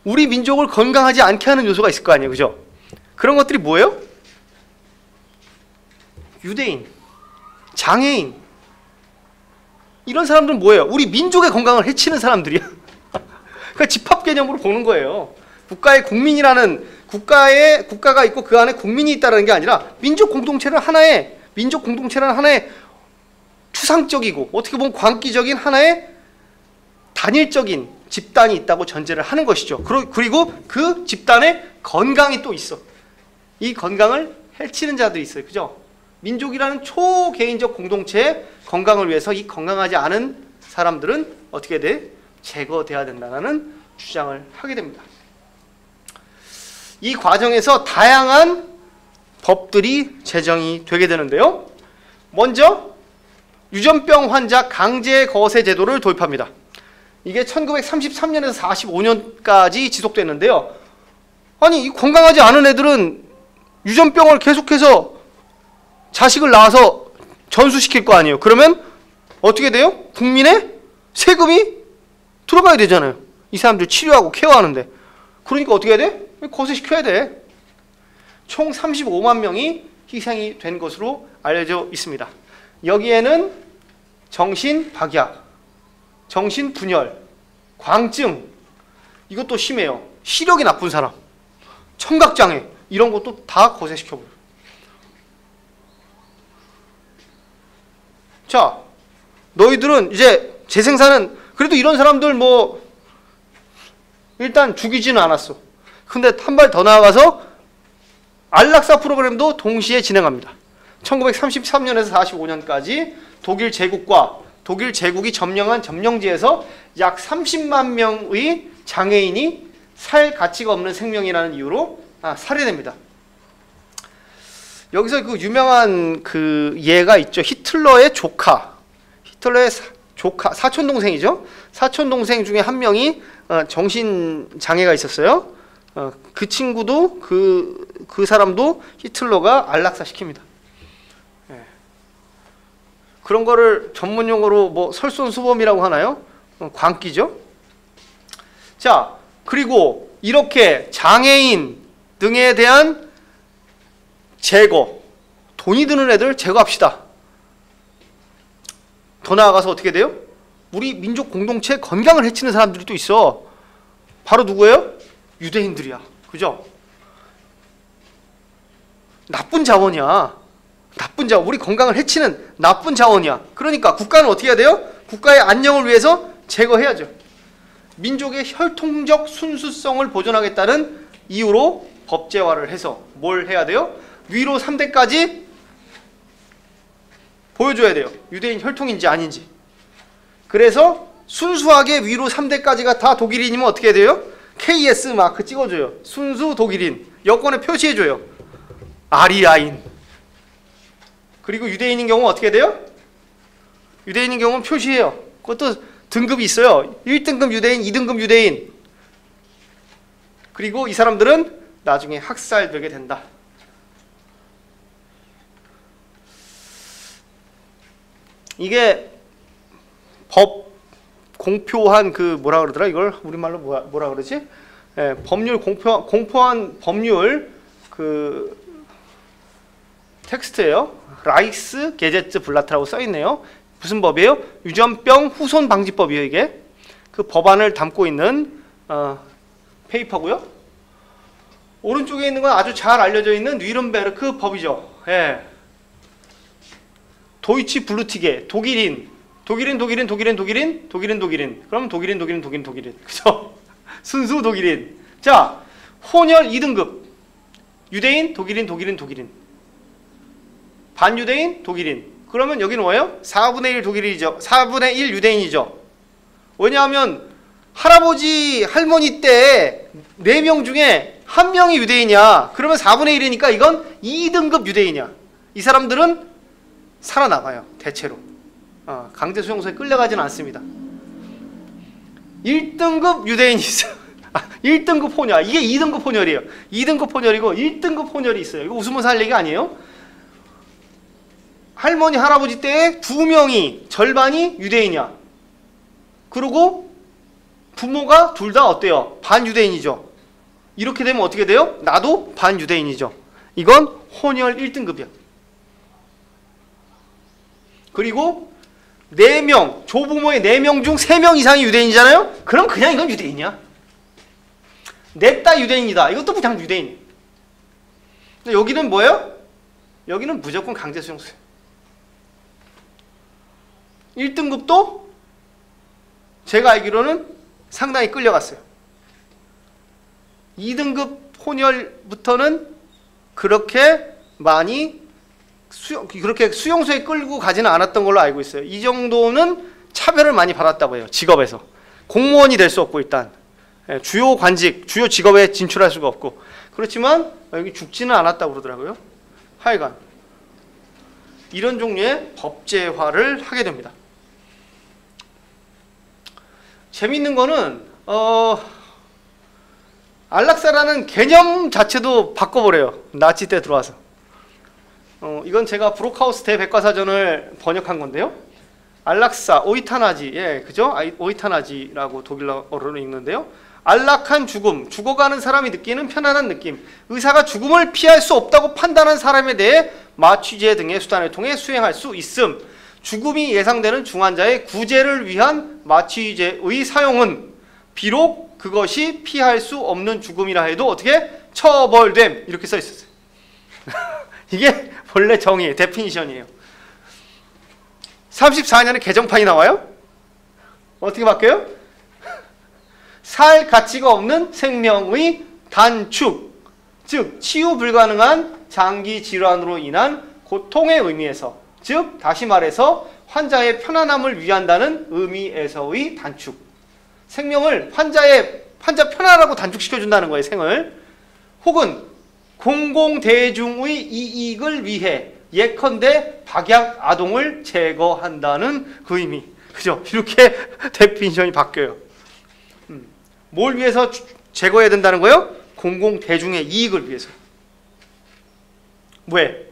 우리 민족을 건강하지 않게 하는 요소가 있을 거 아니에요. 그죠? 그런 것들이 뭐예요? 유대인, 장애인, 이런 사람들은 뭐예요? 우리 민족의 건강을 해치는 사람들이야. 그러니까 집합 개념으로 보는 거예요. 국가의 국민이라는 국가가 있고 그 안에 국민이 있다는 게 아니라 민족 공동체라는 하나의 추상적이고 어떻게 보면 광기적인 하나의 단일적인 집단이 있다고 전제를 하는 것이죠. 그리고 그 집단의 건강이 또 있어. 이 건강을 해치는 자들이 있어요. 그죠? 민족이라는 초개인적 공동체의 건강을 위해서 이 건강하지 않은 사람들은 어떻게 돼? 제거돼야 된다는 주장을 하게 됩니다. 이 과정에서 다양한 법들이 제정이 되게 되는데요. 먼저 유전병 환자 강제 거세 제도를 도입합니다. 이게 1933년에서 45년까지 지속됐는데요. 아니, 이 건강하지 않은 애들은 유전병을 계속해서 자식을 낳아서 전수시킬 거 아니에요. 그러면 어떻게 돼요? 국민의 세금이 들어가야 되잖아요. 이 사람들 치료하고 케어하는데. 그러니까 어떻게 해야 돼? 거세시켜야 돼. 총 35만 명이 희생이 된 것으로 알려져 있습니다. 여기에는 정신박약, 정신분열, 광증, 이것도 심해요. 시력이 나쁜 사람, 청각장애, 이런 것도 다 거세시켜버려요. 자, 너희들은 이제 재생산은 그래도 이런 사람들 뭐 일단 죽이지는 않았어. 근데 한 발 더 나아가서 안락사 프로그램도 동시에 진행합니다. 1933년에서 45년까지 독일 제국과 독일 제국이 점령한 점령지에서 약 30만 명의 장애인이 살 가치가 없는 생명이라는 이유로 살해됩니다. 여기서 그 유명한 그 예가 있죠. 히틀러의 조카, 히틀러의 조카, 사촌동생이죠. 사촌동생 중에 한 명이 정신장애가 있었어요. 그 친구도 그 사람도 히틀러가 안락사 시킵니다. 예. 그런 거를 전문용어로 뭐 설손수범이라고 하나요? 광기죠. 자, 그리고 이렇게 장애인 등에 대한 제거, 돈이 드는 애들 제거합시다. 더 나아가서 어떻게 돼요? 우리 민족 공동체 건강을 해치는 사람들이 또 있어. 바로 누구예요? 유대인들이야. 그죠? 나쁜 자원이야. 나쁜 자원. 우리 건강을 해치는 나쁜 자원이야. 그러니까 국가는 어떻게 해야 돼요? 국가의 안녕을 위해서 제거해야죠. 민족의 혈통적 순수성을 보존하겠다는 이유로 법제화를 해서 뭘 해야 돼요? 위로 3대까지 보여줘야 돼요. 유대인 혈통인지 아닌지. 그래서 순수하게 위로 3대까지가 다 독일인이면 어떻게 돼요? KS 마크 찍어줘요. 순수 독일인. 여권에 표시해줘요. 아리아인. 그리고 유대인인 경우 어떻게 돼요? 유대인인 경우는 표시해요. 그것도 등급이 있어요. 1등급 유대인, 2등급 유대인. 그리고 이 사람들은 나중에 학살되게 된다. 이게 법 공표한 그 뭐라 그러더라 이걸 우리말로 뭐라 그러지? 예, 법률 공포한 법률 그 텍스트예요. 라이스 게제츠 블라트라고 써 있네요. 무슨 법이에요? 유전병 후손 방지법이에요. 이게 그 법안을 담고 있는 페이퍼고요. 오른쪽에 있는 건 아주 잘 알려져 있는 뉘른베르크 법이죠. 예. 도이치 블루티게 독일인. 그럼 독일인. 그죠? 순수 독일인. 자, 혼혈 2등급. 유대인, 독일인. 반유대인, 독일인. 그러면 여기는 뭐예요? 4분의 1 독일인이죠. 4분의 1 유대인이죠. 왜냐하면 할아버지, 할머니 때 4명 중에 1명이 유대인이야. 그러면 4분의 1이니까 이건 2등급 유대인이야. 이 사람들은 살아나가요. 대체로. 강제 수용소에 끌려가지는 않습니다. 1등급 유대인이 있어요. 1등급 혼혈. 이게 2등급 혼혈이에요. 2등급 혼혈이고 1등급 혼혈이 있어요. 이거 웃으면서 할 얘기 아니에요. 할머니 할아버지 때에 2명이 절반이 유대인이야. 그리고 부모가 둘 다 어때요? 반유대인이죠. 이렇게 되면 어떻게 돼요? 나도 반유대인이죠. 이건 혼혈 1등급이야. 그리고 4명, 조부모의 4명 중 3명 이상이 유대인이잖아요? 그럼 그냥 이건 유대인이야. 냈다 유대인이다. 이것도 그냥 유대인. 근데 여기는 뭐예요? 여기는 무조건 강제 수용소예요. 1등급도 제가 알기로는 상당히 끌려갔어요. 2등급 혼혈부터는 그렇게 많이 그렇게 수용소에 끌고 가지는 않았던 걸로 알고 있어요. 이 정도는 차별을 많이 받았다고 해요. 직업에서. 공무원이 될 수 없고 일단 주요 관직, 주요 직업에 진출할 수가 없고 그렇지만 여기 죽지는 않았다고 그러더라고요. 하여간 이런 종류의 법제화를 하게 됩니다. 재밌는 거는 안락사라는 개념 자체도 바꿔버려요. 나치 때 들어와서. 이건 제가 브로카우스 대백과사전을 번역한 건데요. 안락사, 오이타나지, 예, 그죠? 오이타나지라고 독일어로 읽는데요. 안락한 죽음, 죽어가는 사람이 느끼는 편안한 느낌, 의사가 죽음을 피할 수 없다고 판단한 사람에 대해 마취제 등의 수단을 통해 수행할 수 있음. 죽음이 예상되는 중환자의 구제를 위한 마취제의 사용은 비록 그것이 피할 수 없는 죽음이라 해도 어떻게 처벌됨 이렇게 써 있었어요. 이게 본래 정의예요. 데피니션이에요. 34년에 개정판이 나와요. 어떻게 바뀌어요? 살 가치가 없는 생명의 단축, 즉 치유 불가능한 장기 질환으로 인한 고통의 의미에서, 즉 다시 말해서 환자의 편안함을 위한다는 의미에서의 단축. 생명을 환자 편안하고 단축시켜준다는 거예요. 생을. 혹은 공공대중의 이익을 위해 예컨대 박약 아동을 제거한다는 그 의미. 그죠? 이렇게 데피니션이 바뀌어요. 뭘 위해서 제거해야 된다는 거예요? 공공대중의 이익을 위해서. 왜?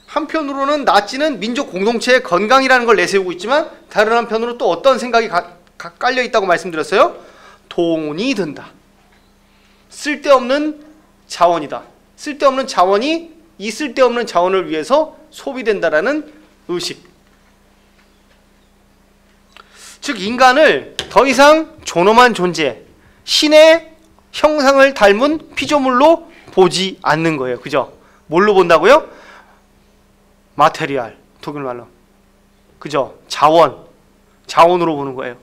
한편으로는 나치는 민족 공동체의 건강이라는 걸 내세우고 있지만 다른 한편으로 또 어떤 생각이 깔려 있다고 말씀드렸어요? 돈이 든다. 쓸데없는 자원이다. 쓸데없는 자원이 이 쓸데없는 자원을 위해서 소비된다라는 의식. 즉 인간을 더 이상 존엄한 존재, 신의 형상을 닮은 피조물로 보지 않는 거예요. 그죠? 뭘로 본다고요? 마테리알, 독일말로. 그죠? 자원으로 보는 거예요.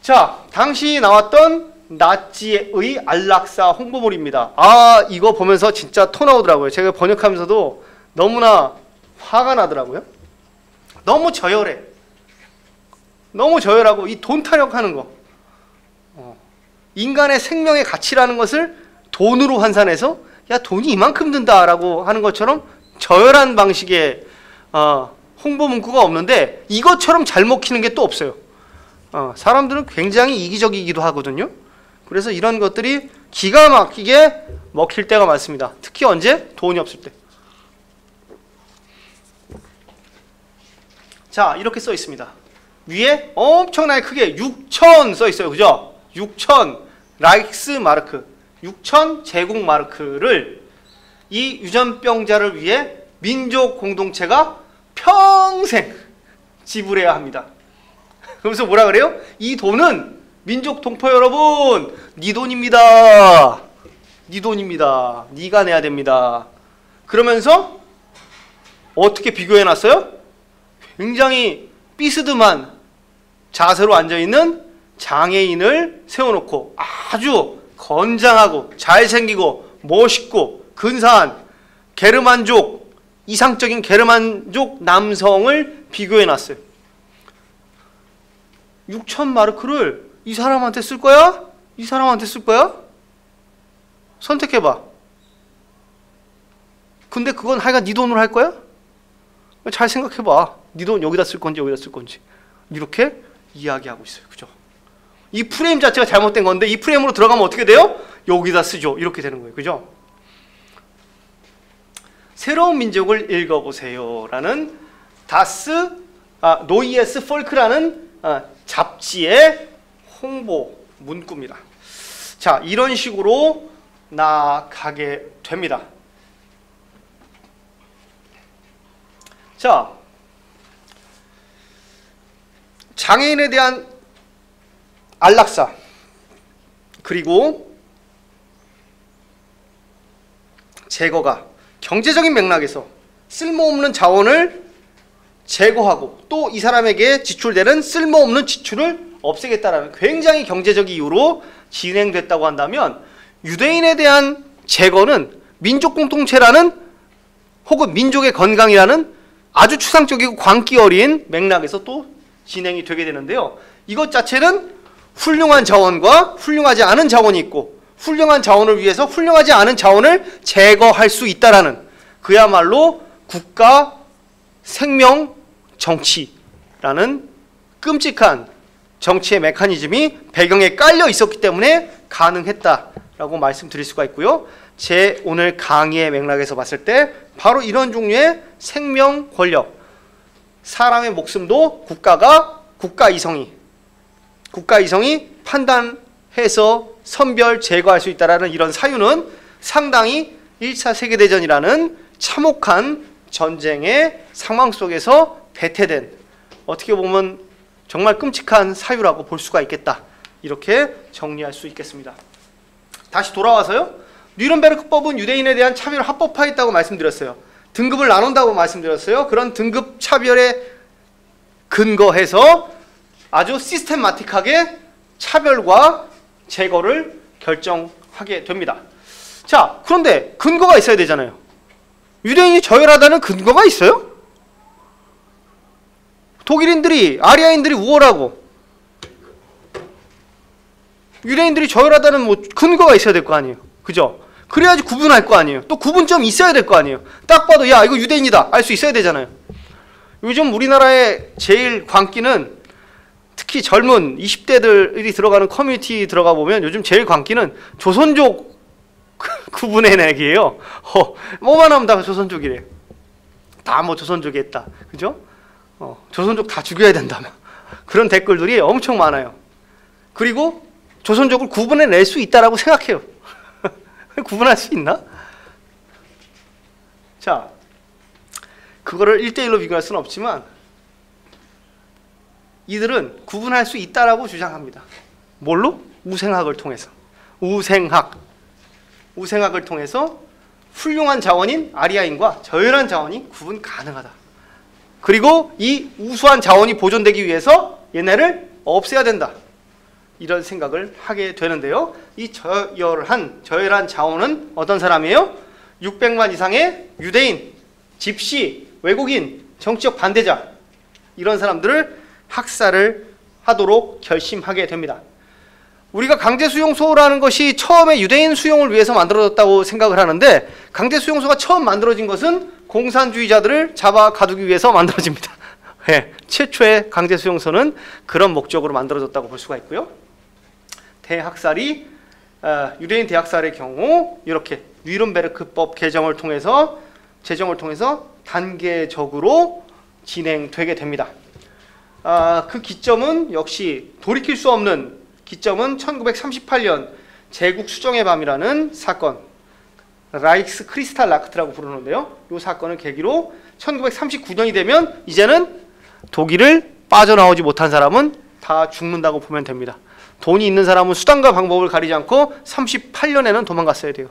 자, 당시 나왔던 나치의 안락사 홍보물입니다. 아, 이거 보면서 진짜 토 나오더라고요. 제가 번역하면서도 너무나 화가 나더라고요. 너무 저열해. 너무 저열하고 이 돈 타령하는 거. 인간의 생명의 가치라는 것을 돈으로 환산해서 야, 돈이 이만큼 든다라고 하는 것처럼 저열한 방식의 홍보 문구가 없는데 이것처럼 잘 먹히는 게 또 없어요. 사람들은 굉장히 이기적이기도 하거든요. 그래서 이런 것들이 기가 막히게 먹힐 때가 많습니다. 특히 언제? 돈이 없을 때. 자, 이렇게 써 있습니다. 위에 엄청나게 크게 6,000 써 있어요. 그죠? 6,000 라이크스마르크, 6,000 제국마르크를 이 유전병자를 위해 민족 공동체가 평생 지불해야 합니다. 그러면서 뭐라 그래요? 이 돈은 민족 동포 여러분, 네 돈입니다. 네 돈입니다. 네가 내야 됩니다. 그러면서 어떻게 비교해 놨어요? 굉장히 삐스듬한 자세로 앉아있는 장애인을 세워놓고 아주 건장하고 잘생기고 멋있고 근사한 게르만족, 이상적인 게르만족 남성을 비교해놨어요. 6,000마르크를 이 사람한테 쓸 거야? 이 사람한테 쓸 거야? 선택해봐. 근데 그건 하여간 네 돈으로 할 거야? 잘 생각해봐. 네 돈 여기다 쓸 건지 여기다 쓸 건지. 이렇게 이야기하고 있어요. 그죠? 이 프레임 자체가 잘못된 건데 이 프레임으로 들어가면 어떻게 돼요? 여기다 쓰죠. 이렇게 되는 거예요. 그죠? 새로운 민족을 읽어보세요 라는 노이에스 폴크라는 잡지의 홍보 문구입니다. 자, 이런 식으로 나아가게 됩니다. 자, 장애인에 대한 안락사, 그리고 제거가 경제적인 맥락에서 쓸모없는 자원을 제거하고 또 이 사람에게 지출되는 쓸모없는 지출을 없애겠다라는 굉장히 경제적 이유로 진행됐다고 한다면, 유대인에 대한 제거는 민족 공통체라는 혹은 민족의 건강이라는 아주 추상적이고 광기 어린 맥락에서 또 진행이 되게 되는데요. 이것 자체는 훌륭한 자원과 훌륭하지 않은 자원이 있고, 훌륭한 자원을 위해서 훌륭하지 않은 자원을 제거할 수 있다라는, 그야말로 국가 생명 정치라는 끔찍한 정치의 메커니즘이 배경에 깔려 있었기 때문에 가능했다라고 말씀드릴 수가 있고요. 제 오늘 강의의 맥락에서 봤을 때 바로 이런 종류의 생명 권력, 사람의 목숨도 국가 이성이 판단해서 선별 제거할 수 있다라는 이런 사유는 상당히 1차 세계대전이라는 참혹한 전쟁의 상황 속에서 배태된, 어떻게 보면 정말 끔찍한 사유라고 볼 수가 있겠다, 이렇게 정리할 수 있겠습니다. 다시 돌아와서요, 뉘른베르크법은 유대인에 대한 차별을 합법화했다고 말씀드렸어요. 등급을 나눈다고 말씀드렸어요. 그런 등급 차별에 근거해서 아주 시스템마틱하게 차별과 제거를 결정하게 됩니다. 자, 그런데 근거가 있어야 되잖아요. 유대인이 저열하다는 근거가 있어요? 독일인들이, 아리아인들이 우월하고 유대인들이 저열하다는 뭐 근거가 있어야 될 거 아니에요. 그죠? 그래야지 구분할 거 아니에요. 또 구분점이 있어야 될 거 아니에요. 딱 봐도 야, 이거 유대인이다 알 수 있어야 되잖아요. 요즘 우리나라의 제일 광기는, 특히 젊은 20대들이 들어가는 커뮤니티 들어가 보면 요즘 제일 광기는 조선족 구분해내기예요. 뭐만 하면 다 조선족이래. 다 뭐 조선족이 했다. 그죠? 조선족 다 죽여야 된다. 그런 댓글들이 엄청 많아요. 그리고 조선족을 구분해낼 수 있다라고 생각해요. 구분할 수 있나? 자, 그거를 1대1로 비교할 수는 없지만 이들은 구분할 수 있다라고 주장합니다. 뭘로? 우생학을 통해서. 우생학을 통해서 훌륭한 자원인 아리아인과 저열한 자원이 구분 가능하다. 그리고 이 우수한 자원이 보존되기 위해서 얘네를 없애야 된다. 이런 생각을 하게 되는데요. 이 저열한 자원은 어떤 사람이에요? 600만 이상의 유대인, 집시, 외국인, 정치적 반대자, 이런 사람들을 학살을 하도록 결심하게 됩니다. 우리가 강제수용소라는 것이 처음에 유대인 수용을 위해서 만들어졌다고 생각을 하는데, 강제수용소가 처음 만들어진 것은 공산주의자들을 잡아 가두기 위해서 만들어집니다. 네, 최초의 강제수용소는 그런 목적으로 만들어졌다고 볼 수가 있고요. 유대인 대학살의 경우 이렇게 뉘른베르크법 제정을 통해서 단계적으로 진행되게 됩니다. 그 기점은 역시 돌이킬 수 없는 기점은 1938년 제국 수정의 밤이라는 사건, 라이크스 크리스탈라크트라고 부르는데요. 이 사건을 계기로 1939년이 되면 이제는 독일을 빠져나오지 못한 사람은 다 죽는다고 보면 됩니다. 돈이 있는 사람은 수단과 방법을 가리지 않고 38년에는 도망갔어야 돼요.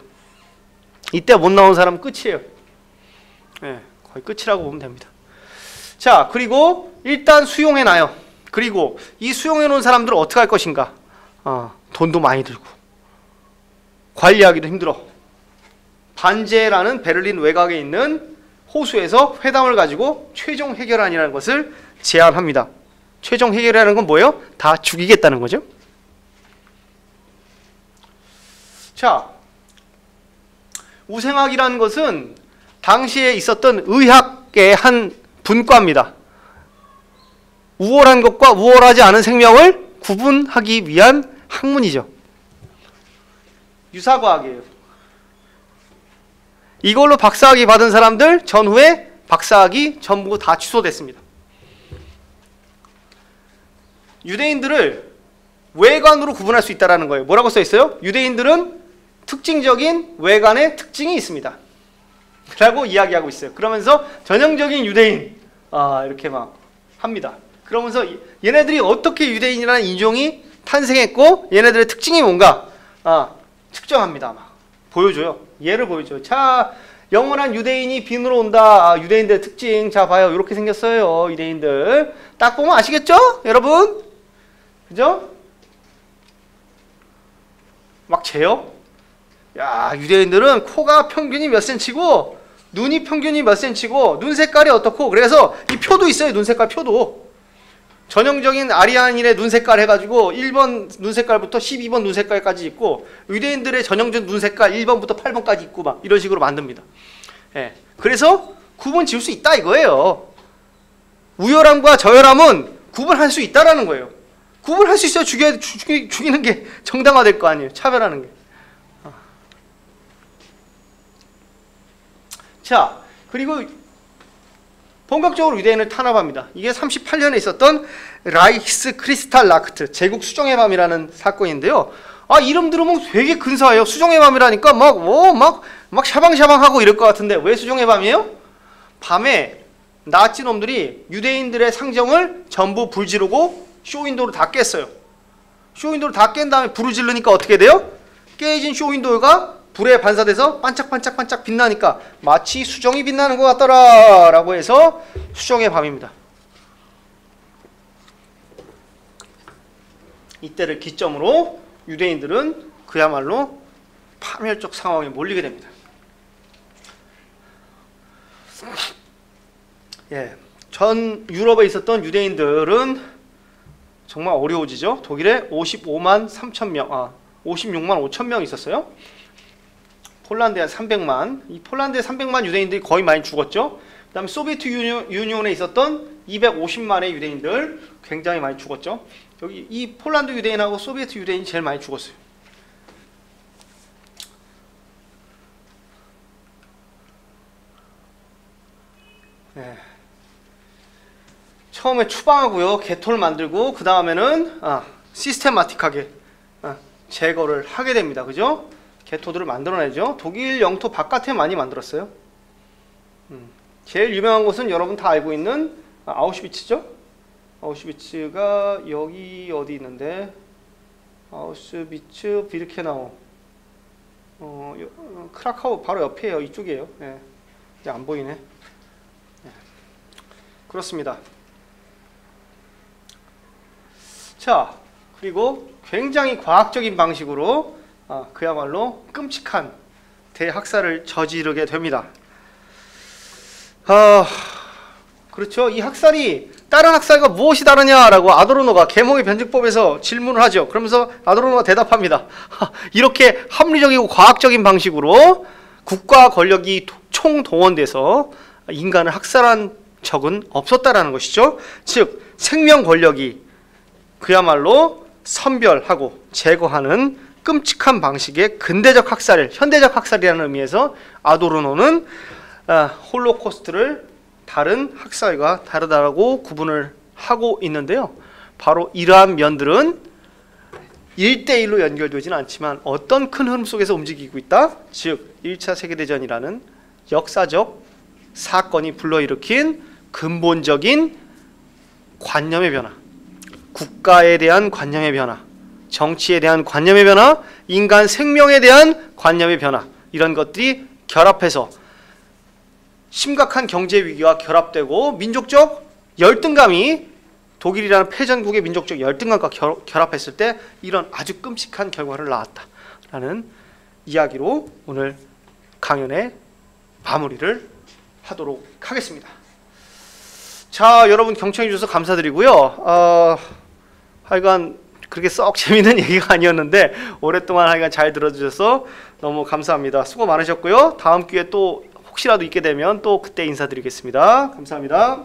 이때 못 나온 사람은 끝이에요. 네, 거의 끝이라고 보면 됩니다. 자, 그리고 일단 수용해놔요. 그리고 이 수용해놓은 사람들을 어떻게 할 것인가? 돈도 많이 들고 관리하기도 힘들어. 반제라는 베를린 외곽에 있는 호수에서 회담을 가지고 최종 해결안이라는 것을 제안합니다. 최종 해결이라는 건 뭐예요? 다 죽이겠다는 거죠. 자, 우생학이라는 것은 당시에 있었던 의학의 한 분과입니다. 우월한 것과 우월하지 않은 생명을 구분하기 위한 학문이죠. 유사과학이에요. 이걸로 박사학위 받은 사람들 전후에 박사학위 전부 다 취소됐습니다. 유대인들을 외관으로 구분할 수 있다는 거예요. 뭐라고 써 있어요? 유대인들은 특징적인 외관의 특징이 있습니다. 라고 이야기하고 있어요. 그러면서 전형적인 유대인 이렇게 막 합니다. 그러면서 얘네들이 어떻게 유대인이라는 인종이 탄생했고 얘네들의 특징이 뭔가 측정합니다. 막 보여줘요. 예를 보여줘요. 자, 영원한 유대인이 빈으로 온다. 유대인들의 특징. 자, 봐요. 이렇게 생겼어요. 유대인들. 딱 보면 아시겠죠? 여러분? 그죠? 막 재요. 야, 유대인들은 코가 평균이 몇 센치고 눈이 평균이 몇 센치고 눈 색깔이 어떻고 그래서 이 표도 있어요. 눈 색깔 표도. 전형적인 아리아인의 눈 색깔 해가지고 1번 눈 색깔부터 12번 눈 색깔까지 있고 유대인들의 전형적인 눈 색깔 1번부터 8번까지 있고 막 이런 식으로 만듭니다. 예. 그래서 구분 지을 수 있다 이거예요. 우열함과 저열함은 구분할 수 있다라는 거예요. 구분할 수 있어야 죽이는 게 정당화될 거 아니에요. 차별하는 게. 자, 그리고 본격적으로 유대인을 탄압합니다. 이게 38년에 있었던 라이히스 크리스탈나크트 제국 수정의 밤이라는 사건인데요. 이름 들으면 되게 근사해요. 수정의 밤이라니까 막 샤방샤방하고 이럴 것 같은데 왜 수정의 밤이에요? 밤에 나치 놈들이 유대인들의 상정을 전부 불 지르고 쇼윈도를 다 깼어요. 쇼윈도를 다 깬 다음에 불을 지르니까 어떻게 돼요? 깨진 쇼윈도가 불에 반사돼서 반짝반짝반짝 빛나니까 마치 수정이 빛나는 것 같더라 라고 해서 수정의 밤입니다. 이때를 기점으로 유대인들은 그야말로 파멸적 상황에 몰리게 됩니다. 예, 전 유럽에 있었던 유대인들은 정말 어려워지죠. 독일에 55만 3천 명, 56만 5천 명 있었어요. 폴란드에 300만, 이 폴란드에 300만 유대인들이 거의 많이 죽었죠. 그 다음에 소비에트 유니온에 있었던 250만의 유대인들 굉장히 많이 죽었죠. 여기 이 폴란드 유대인하고 소비에트 유대인이 제일 많이 죽었어요. 네. 처음에 추방하고요, 개토를 만들고 그 다음에는 시스테마틱하게 제거를 하게 됩니다. 그죠? 개토들을 만들어내죠. 독일 영토 바깥에 많이 만들었어요. 제일 유명한 곳은 여러분 다 알고 있는 아우슈비츠죠. 아우슈비츠가 여기 어디 있는데 아우슈비츠 비르케나우 크라카우 바로 옆이에요. 이쪽이에요. 네. 이제 안 보이네. 네. 그렇습니다. 자, 그리고 굉장히 과학적인 방식으로 그야말로 끔찍한 대학살을 저지르게 됩니다. 그렇죠. 이 학살이 다른 학살과 무엇이 다르냐라고 아도르노가 계몽의 변증법에서 질문을 하죠. 그러면서 아도르노가 대답합니다. 이렇게 합리적이고 과학적인 방식으로 국가 권력이 총동원돼서 인간을 학살한 적은 없었다라는 것이죠. 즉 생명 권력이 그야말로 선별하고 제거하는 끔찍한 방식의 근대적 학살, 현대적 학살이라는 의미에서 아도르노는 홀로코스트를 다른 학살과 다르다고 구분을 하고 있는데요. 바로 이러한 면들은 1대1로 연결되지는 않지만 어떤 큰 흐름 속에서 움직이고 있다? 즉 1차 세계대전이라는 역사적 사건이 불러일으킨 근본적인 관념의 변화, 국가에 대한 관념의 변화, 정치에 대한 관념의 변화, 인간 생명에 대한 관념의 변화, 이런 것들이 결합해서 심각한 경제 위기와 결합되고 민족적 열등감이 독일이라는 패전국의 민족적 열등감과 결합했을 때 이런 아주 끔찍한 결과를 낳았다라는 이야기로 오늘 강연의 마무리를 하도록 하겠습니다. 자, 여러분 경청해 주셔서 감사드리고요. 하여간 그렇게 썩 재밌는 얘기가 아니었는데 오랫동안 하여간 잘 들어주셔서 너무 감사합니다. 수고 많으셨고요. 다음 기회에 또 혹시라도 있게 되면 또 그때 인사드리겠습니다. 감사합니다.